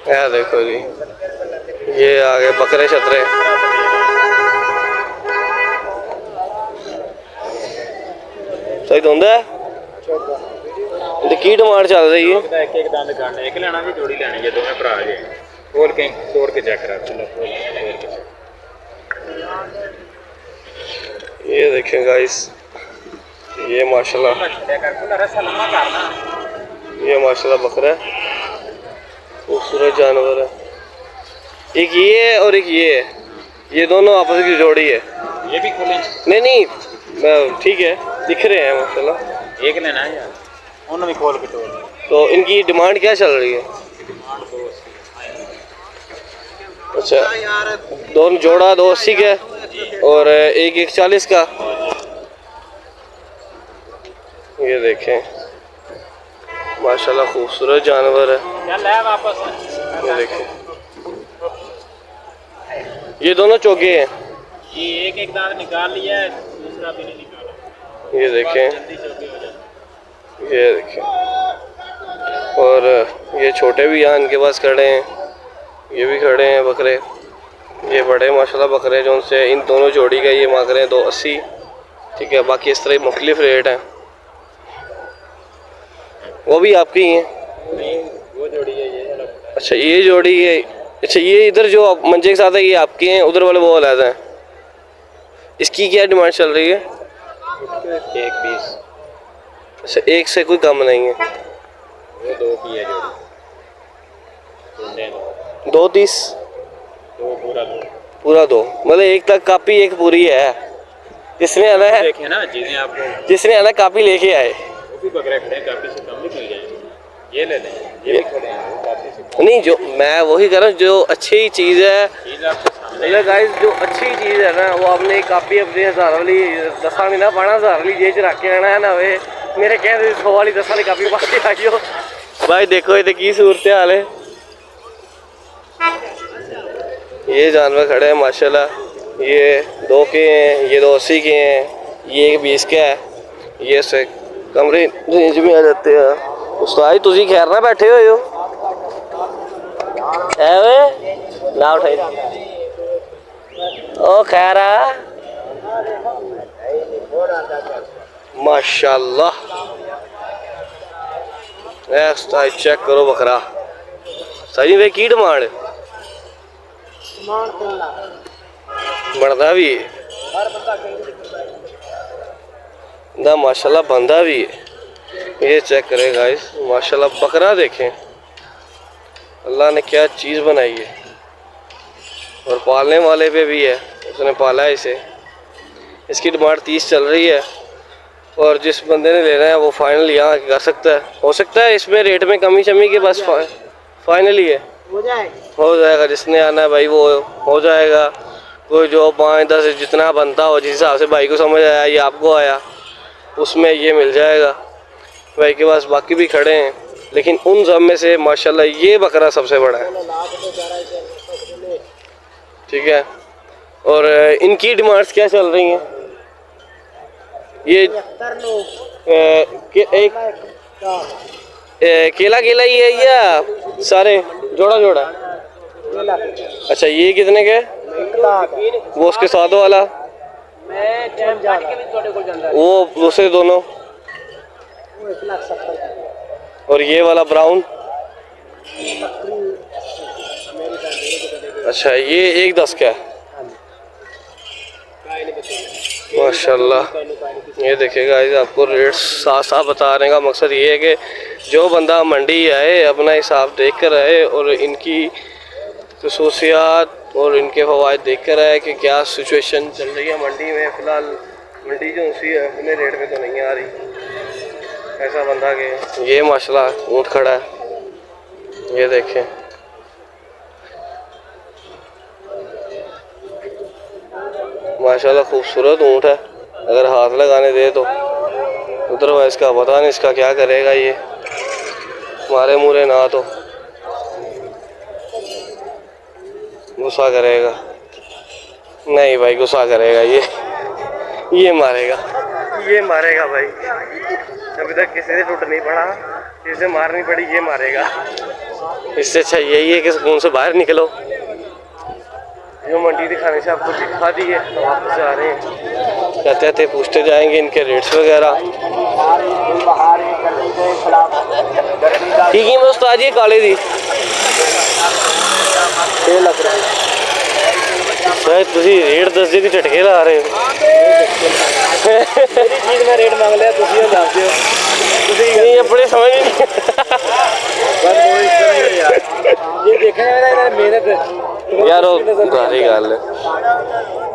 [SPEAKER 1] यार देखो जी, ये आगे बकरे छतरे। सही तो होंगे की डिमांड चल रही है?
[SPEAKER 3] एक दंद करना, एक लेना जी, जोड़ी लेनी है, दोवें भरा जे। खोल के तोड़ के चेक करा।
[SPEAKER 1] ये देखें गाइस, ये माशाल्लाह बकरा है, खूबसूरत जानवर है। एक ये है और एक ये है। ये दोनों आपस की जोड़ी है।
[SPEAKER 3] ये भी खोलें?
[SPEAKER 1] नहीं ठीक है, दिख रहे हैं माशाल्लाह।
[SPEAKER 3] एक लेना है यार, उन्होंने भी खोल के तोड़।
[SPEAKER 1] तो इनकी डिमांड क्या चल रही है? अच्छा, दोनों जोड़ा 280 का और एक 140 का। ये देखें माशाल्लाह खूबसूरत जानवर है।
[SPEAKER 3] वापस
[SPEAKER 1] ये देखें, ये दोनों चौके हैं।
[SPEAKER 3] ये एक दांत निकाल लिया है, दूसरा भी नहीं निकाला।
[SPEAKER 1] ये देखें,
[SPEAKER 3] जल्दी चौके हो जाए।
[SPEAKER 1] ये देखें, और ये छोटे भी यहाँ इनके पास खड़े हैं, ये भी खड़े हैं बकरे। ये बड़े माशाल्लाह बकरे जो उनसे इन दोनों जोड़ी का ये मांग रहे हैं 280। ठीक है, बाकी इस तरह मुख्तलिफ रेट हैं। वो भी आपकी ही हैं?
[SPEAKER 3] नहीं, वो जोड़ी है ये अलग।
[SPEAKER 1] अच्छा, ये जोड़ी है। अच्छा, ये इधर जो मंजे के साथ है ये आपके हैं, उधर वाले वो अलग हैं। इसकी क्या डिमांड चल रही है?
[SPEAKER 3] 120।
[SPEAKER 1] अच्छा, एक से कोई कम नहीं है।
[SPEAKER 3] वो 2 की है जोड़ी।
[SPEAKER 1] 230?
[SPEAKER 3] 2 पूरा 2।
[SPEAKER 1] पूरा 2 मतलब एक तक कापी एक पूरी है। जिसने आना है,
[SPEAKER 3] देखें ना चीजें आपको,
[SPEAKER 1] जिसने आना कापी लेके आए।
[SPEAKER 3] वो भी बकरे खड़े हैं, काफी से कम भी मिल जाएंगे। ये ले लें, ये भी खड़े हैं, वो काफी से कम।
[SPEAKER 1] नहीं, जो मैं वही कर रहा हूँ, जो अच्छी चीज़ है
[SPEAKER 3] चीज आपके सामने।
[SPEAKER 1] गाइस, जो अच्छी चीज़ है ना वो आपने एक कापी अपनी 1000 वाली दसा नहीं ना पाना, 1000 वाली जेब च रख के आना है ना। वे मेरे कहते 100 वाली 10 वाली कापी पा के आइयो। भाई देखो ये की सूरत हाल है। ये जानवर खड़े हैं माशाल्लाह। ये 2 के हैं, ये 280 के हैं, ये 120 का है। ये से कम रेंज में आ जाते हैं। उस्ताद तुसी खैर ना बैठे हुए हो एवे ना उठाई ओ खैरा माशाल्लाह। ए उस्ताद चेक करो बकरा सही वे की डिमांड है? बनता भी है ना माशाल्लाह, बंदा भी है। ये चेक करें गाइस माशाल्लाह, बकरा देखें अल्लाह ने क्या चीज़ बनाई है। और पालने वाले पे भी है, उसने पाला है इसे। इसकी डिमांड 30 चल रही है और जिस बंदे ने लेना है वो फाइनल यहाँ कर सकता है। हो सकता है इसमें रेट में कमी शमी के बस फाइनल ही है, हो जाएगा। जिसने आना है भाई वो हो जाएगा। कोई जो 5-10 जितना बनता हो, जिस हिसाब से भाई को समझ आया ये आपको आया, उसमें ये मिल जाएगा। भाई के पास बाकी भी खड़े हैं, लेकिन उन सब में से माशाल्लाह ये बकरा सबसे बड़ा है। ठीक है, और इनकी डिमांड्स क्या चल रही हैं? ये केला केला ही है या सारे जोड़ा जोड़ा? अच्छा, ये कितने के? वो उसके साथ वाला, वो दूसरे दोनों, और ये वाला ब्राउन। अच्छा, ये 110 का है माशाल्लाह। ये देखिएगा, आपको रेट साफ साफ बताने का मकसद ये है कि जो बंदा मंडी आए अपना हिसाब देख कर आए और इनकी खसूसियात और इनके फ़वाइद देख कर आए कि क्या सिचुएशन चल रही है मंडी में। फ़िलहाल मंडी जो सी है अपने रेट पे तो नहीं आ रही। ऐसा बंदा के ये माशाल्लाह ऊँट खड़ा है, ये देखें माशाल्लाह खूबसूरत ऊँट है। अगर हाथ लगाने दे तो उधर हुआ, इसका पता नहीं इसका क्या करेगा। ये मारे मुरे ना तो गुस्सा करेगा। नहीं भाई, गुस्सा करेगा ये मारेगा, ये मारेगा भाई। अभी तक किसी से टूट नहीं पड़ा, जिसे मारनी पड़ी ये मारेगा। इससे अच्छा यही है कि सुकून से बाहर निकलो। जो मंडी दिखाने से आपको दिखा दी है, तो वापस जा रहे हैं, कहते थे पूछते जाएंगे इनके रेट्स वगैरह। ठीक है, मैं उस्ताद जी काले दी 6 लाख शायद तुसी रेट 10 जी झटके ला रहे हो। मेरी चीज मैं रेट मांग लिया, तुसी हो दस दियो। तुसी नहीं अपने समझ नहीं बस वो इस तरह ही यार। ये देखा है ना मेहनत यार, वो सारी गल है।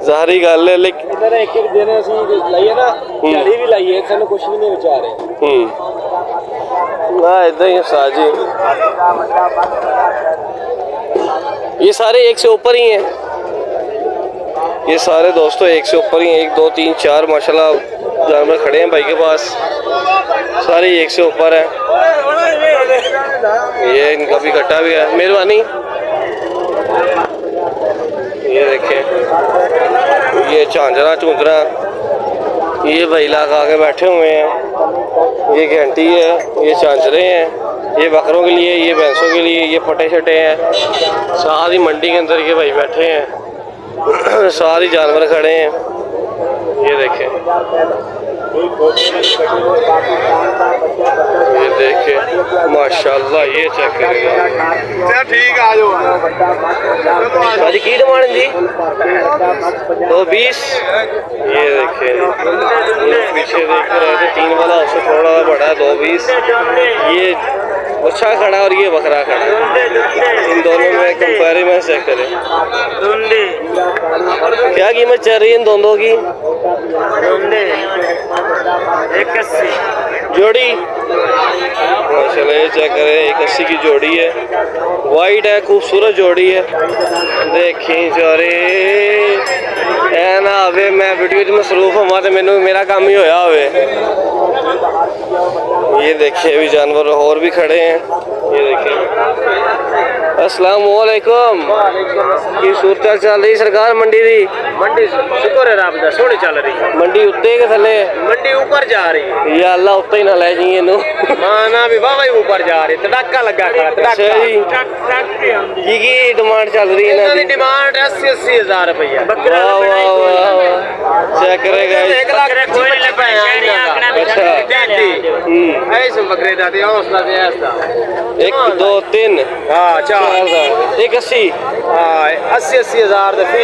[SPEAKER 1] ਜ਼ਾਹਰੀ ਗੱਲ ਹੈ ਲੇਕਿਨ
[SPEAKER 2] ਇਹਨਾਂ ਨੇ ਇੱਕ ਇੱਕ ਦਿਨ ਅਸੀਂ ਲਾਈਏ ਨਾ ਦਿਹਾੜੀ ਵੀ ਲਾਈਏ ਸਾਨੂੰ ਕੁਝ ਵੀ ਨਹੀਂ ਵਿਚਾਰੇ
[SPEAKER 1] ना इधर ही साजी ये सारे एक से ऊपर ही हैं, ये सारे दोस्तों एक से ऊपर ही हैं। 1 2 3 4 माशाल्लाह जानवर खड़े हैं भाई के पास, सारे एक से ऊपर हैं। ये इनका भी कट्टा भी है, मेहरबानी। ये देखें ये झांझरा चूंझरा ये भाई लगा के बैठे हुए हैं। ये घंटी है, ये झांझरे हैं, ये बकरों के लिए, ये भैंसों के लिए, ये फटे शटे हैं। सारी मंडी के अंदर ये भाई बैठे हैं, सारी जानवर खड़े हैं। ये देखें, ये देखें माशाल्लाह, ये चेक करिए।
[SPEAKER 2] ठीक आ जाओ
[SPEAKER 1] आज की डिमांड जी 220। ये देखें, ये पीछे देख रहे थे 3 वाला, उससे थोड़ा बड़ा है 220। ये अच्छा खड़ा और ये बकरा खड़ा, इन दोनों में कंपेरिजन चेक करें। क्या कीमत चल रही है इन दोनों की?
[SPEAKER 2] 81
[SPEAKER 1] जोड़ी माशाल्लाह, ये चेक करें 81 की जोड़ी है, वाइट है, खूबसूरत जोड़ी है। देखें जोरे ऐ ना आवे मैं वीडियो च मसरूफ होवा तो मैनू मेरा काम ही होया होवे। ये देखिए अभी जानवर और भी खड़े हैं। ये देखिए अस्सलाम वालेकुम। की सूरत चल रही सरकार मंडी दी?
[SPEAKER 2] मंडी शुक्र है रब दा सोहनी चल रही।
[SPEAKER 1] मंडी उत्ते के थले?
[SPEAKER 2] मंडी ऊपर जा रही है।
[SPEAKER 1] या अल्लाह उत्ते ही ना ले जाइए इनू।
[SPEAKER 2] हाँ ना भी वाह ऊपर जा रही, तड़ाका लगा खड़ा
[SPEAKER 1] अच्छा जी, की डिमांड चल रही है
[SPEAKER 2] इन्हां दी डिमांड 80 हज़ार रुपया।
[SPEAKER 1] वाह वाह वाह, चेक करेगा
[SPEAKER 2] 1 लाख कोई नहीं पाया।
[SPEAKER 1] अच्छा
[SPEAKER 2] ऐसे बकरे दा ते हौसला ते ऐसा
[SPEAKER 1] 1 2 3
[SPEAKER 2] हां 4
[SPEAKER 1] 180।
[SPEAKER 2] हां 80 हज़ार दा फी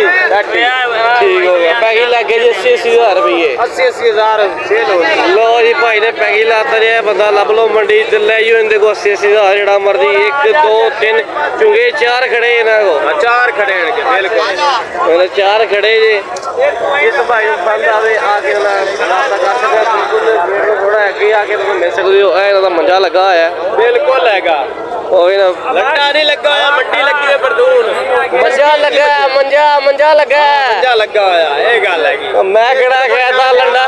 [SPEAKER 1] ठीक हो गया, पैगी लग गए जी 80 हज़ार रुपये।
[SPEAKER 2] 80 हज़ार सेल हो गई।
[SPEAKER 1] लो जी भाई ने पैगी लाता जे बंदा लब लो मंडी च ले जाओ इनके को 80 हज़ार जेड़ा मर्जी। 1 2 3 चुंगे 4 खड़े इन्हां को,
[SPEAKER 2] 4 खड़े हैं के बिल्कुल
[SPEAKER 1] 4 खड़े जे। इस भाई पसंद आवे आके ना रास्ता कर सकते बिल्कुल, थोड़ा आगे आके तुम मिल सकते हो। ए ना मजा लगा है,
[SPEAKER 2] बिल्कुल हैगा।
[SPEAKER 1] ओए ना
[SPEAKER 2] लट्टा नहीं लगा होया, मंडी लगी है बरदून।
[SPEAKER 1] मंजा लगा है, मंजा लगा है।
[SPEAKER 2] मंजा लगा होया, ये गल हैगी।
[SPEAKER 1] मैं केड़ा कहता लंडा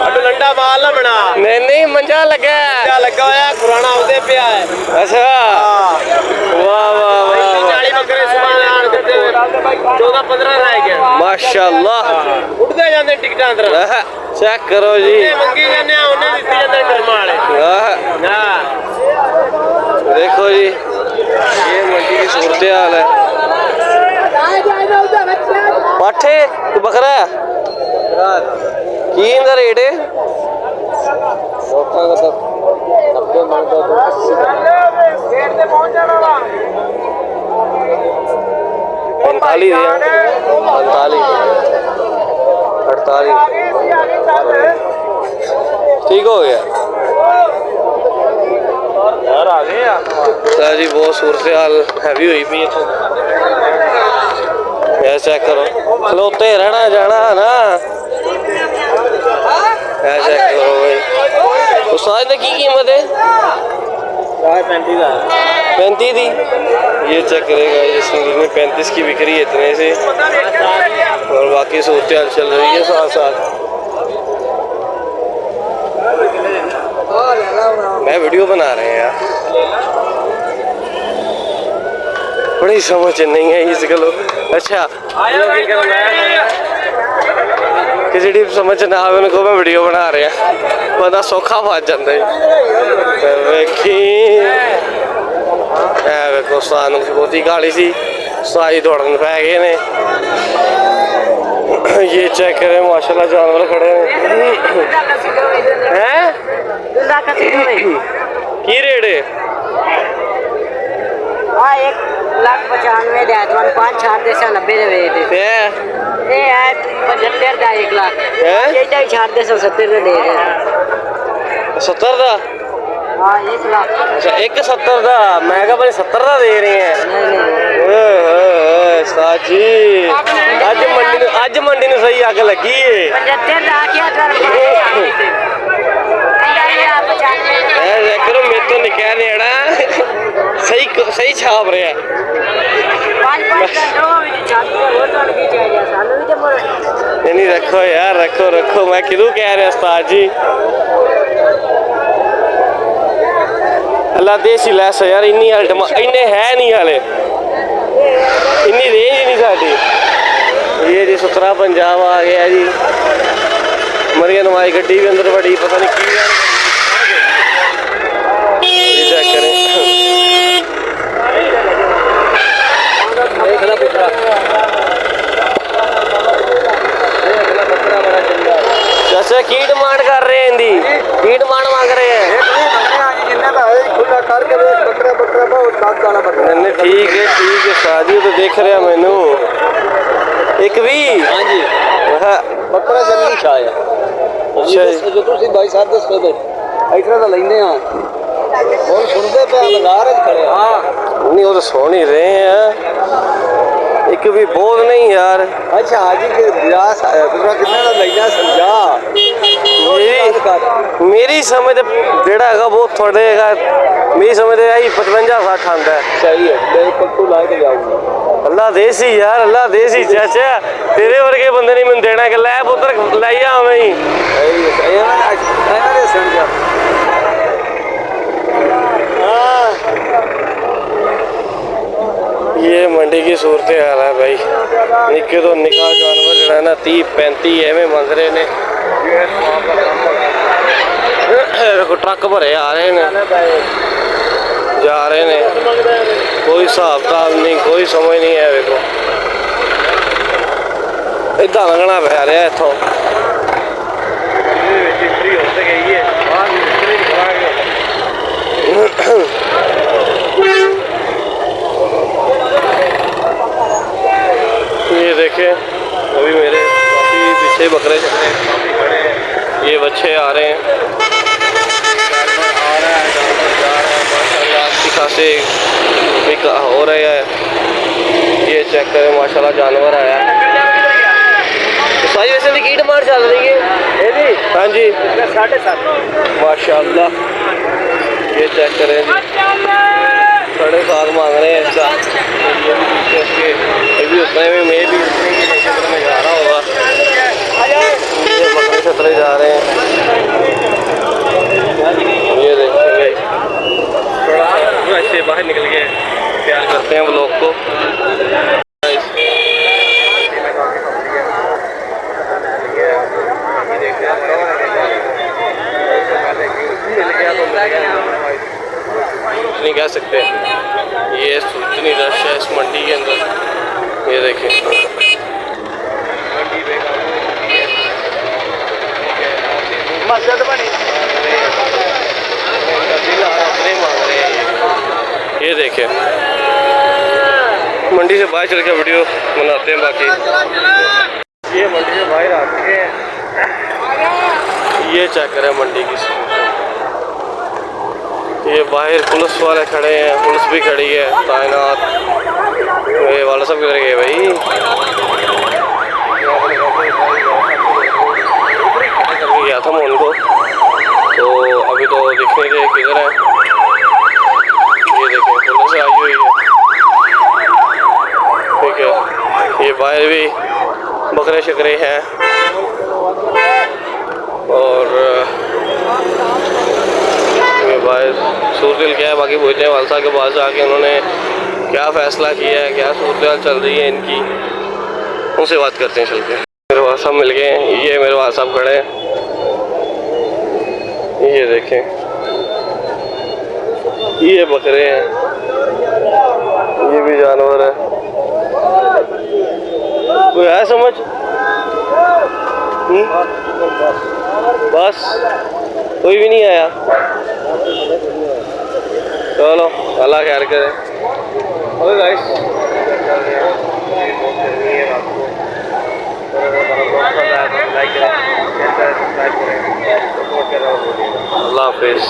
[SPEAKER 2] अडू लंडा माल ना बना।
[SPEAKER 1] नहीं मंजा लगा है।
[SPEAKER 2] मंजा लगा होया, खुराना आउंदे पिया है।
[SPEAKER 1] अच्छा वाह वाह वाह
[SPEAKER 2] 40 बकरे सुबह आन करते 14 15 रह गए
[SPEAKER 1] माशाल्लाह।
[SPEAKER 2] उठदे जांदे टिकटां अंदर।
[SPEAKER 1] चेक करो जी,
[SPEAKER 2] मंगी जाने उन्हें दित्ती जांदे कर्मा वाले। हां
[SPEAKER 1] देखो जी ये मंडी की सूरत हाल है। पाठे तो बकरा की इनका रेट है? 45 48 ठीक हो गया
[SPEAKER 2] यार आ गए यार।
[SPEAKER 1] जी बहुत सूरत हाल हैवी हुई पी है। चेक करो खलोते रहना जाना ना, चेक करो भाई। उस्ताद ने की कीमत है? 35 दी। ये चेक करेगा, इसमें 35 की बिक्री है इतने से, और बाकी सूरत हाल चल रही है साथ साथ। मैं वीडियो बना रहे हैं यार, बड़ी समझ नहीं है इस गलो। अच्छा किसी डी समझ ना आवे उनको मैं वीडियो बना रहे हैं, बंदा सौखा फस जाता है। वेखी वेखो सानू बहुती गाली सी, साई दौड़न पै गए ने। ये चेक करें माशाल्लाह जानवर खड़े हैं। की रेट है?
[SPEAKER 4] 1,95,000 दे 5 छाड़ दे 90 दे वेट
[SPEAKER 1] पे
[SPEAKER 4] ये है 75 दा 1 लाख
[SPEAKER 1] हैं?
[SPEAKER 4] ये जाई छाड़ दे 70 दे दे
[SPEAKER 1] 70 दा?
[SPEAKER 4] हां 1 लाख।
[SPEAKER 1] अच्छा 170 दा, मैं कहा भाई 70 दा दे रहे हैं।
[SPEAKER 4] नहीं
[SPEAKER 1] उस्ताद जी अज मंडी नूं सही अग लगी है
[SPEAKER 4] 75 लाख या
[SPEAKER 1] करो मेरे तो निकाह नेड़ा सही सही छाप रहा है नहीं रखो यार रखो रखो मैं किदू कह रहा उस्ताद जी अल्लाह देसी लैस यार इन्नी इन्ने है नहीं हाले इन्नी रेंज ही नहीं साड़ी ये जी 17 पंजाब आ गया जी मरिया नवाज गड्डी भी अंदर बड़ी पता नहीं की चेक करें चाचा की डिमांड कर रहे हैं इनकी की डिमांड मांग रहे हैं ठीक है शादी तो देख रहा मैनू एक भी हाँ जी
[SPEAKER 2] बकरा जमीन शाह है
[SPEAKER 1] अच्छा जी
[SPEAKER 2] जो तुम भाई साहब दसो तो इतना तो लेने हाँ और सुनते पे लगा खड़े हाँ
[SPEAKER 1] नहीं वो तो सुन ही रहे हैं एक भी बोल नहीं यार
[SPEAKER 2] अच्छा हाजी के ब्यास दूसरा कितना लेना समझा
[SPEAKER 1] मेरी समझ जेड़ा है वो थोड़े मेरी समझ आई 55-60 आंदा है
[SPEAKER 2] सही है मैं पक्कू ला के जाऊंगा
[SPEAKER 1] अल्लाह देसी यार अल्लाह देसी चाचा तेरे वर्गे बंदे नहीं मैं देना कि लै पुत्र लाइया हमें ही
[SPEAKER 2] समझा
[SPEAKER 1] ये मंडी की सूरत हाल है भाई निके तो निका जानवर जो है ना 30-35 एवं मंग रहे ने ट्रक भरे आ रहे हैं जा रहे हैं कोई हिसाब किताब नहीं कोई समझ नहीं है देखो इदा लगना पै रहा इतों ये देखें अभी मेरे काफ़ी पीछे बकरे चकरे काफ़ी खड़े हैं ये बच्चे आ रहे हैं अच्छी खासे हो रहे हैं ये चेक करें माशाल्लाह जानवर आया तो सारी वैसे की डिमांड चल रही है हाँ जी 7.5 माशाल्लाह ये चेक करें जी 7.5 मांग रहे हैं इसका ये भी उतना में मैं भी उतने जा रहा होगा ये बकरे छतरे जा रहे हैं ये देखेंगे थोड़ा ऐसे बाहर निकल के प्यार करते हैं लोग को नहीं कह सकते ये इतनी रश है इस मंडी के अंदर ये देखें
[SPEAKER 2] मस्जिद बनी
[SPEAKER 1] ये देखें मंडी से बाहर चल के वीडियो बनाते हैं बाकी ये मंडी से बाहर आ चुके हैं ये चेक करें मंडी की ये बाहर पुलिस वाले खड़े हैं पुलिस भी खड़ी है तैनात ये वाला सब किधर गए भाई गया था मैं उनको तो अभी तो दिख नहीं रहे किधर है ये देखें पुलिस आई हुई है ठीक है ये बाहर भी बकरे शकरे हैं और बाहर सूरत क्या है बाकी पूछते हैं वालसा के पास आके उन्होंने क्या फ़ैसला किया है क्या सूरत चल रही है इनकी उनसे बात करते हैं चल के मेरे वाल साहब मिल गए ये मेरे वाल साहब खड़े हैं ये देखें ये बकरे हैं ये भी जानवर है कोई है समझ बस कोई भी नहीं आया चलो अल्लाह खैर करे ओके गाइस लाइक करें शेयर करें सब्सक्राइब करें सपोर्ट करें अल्लाह हाफिज़।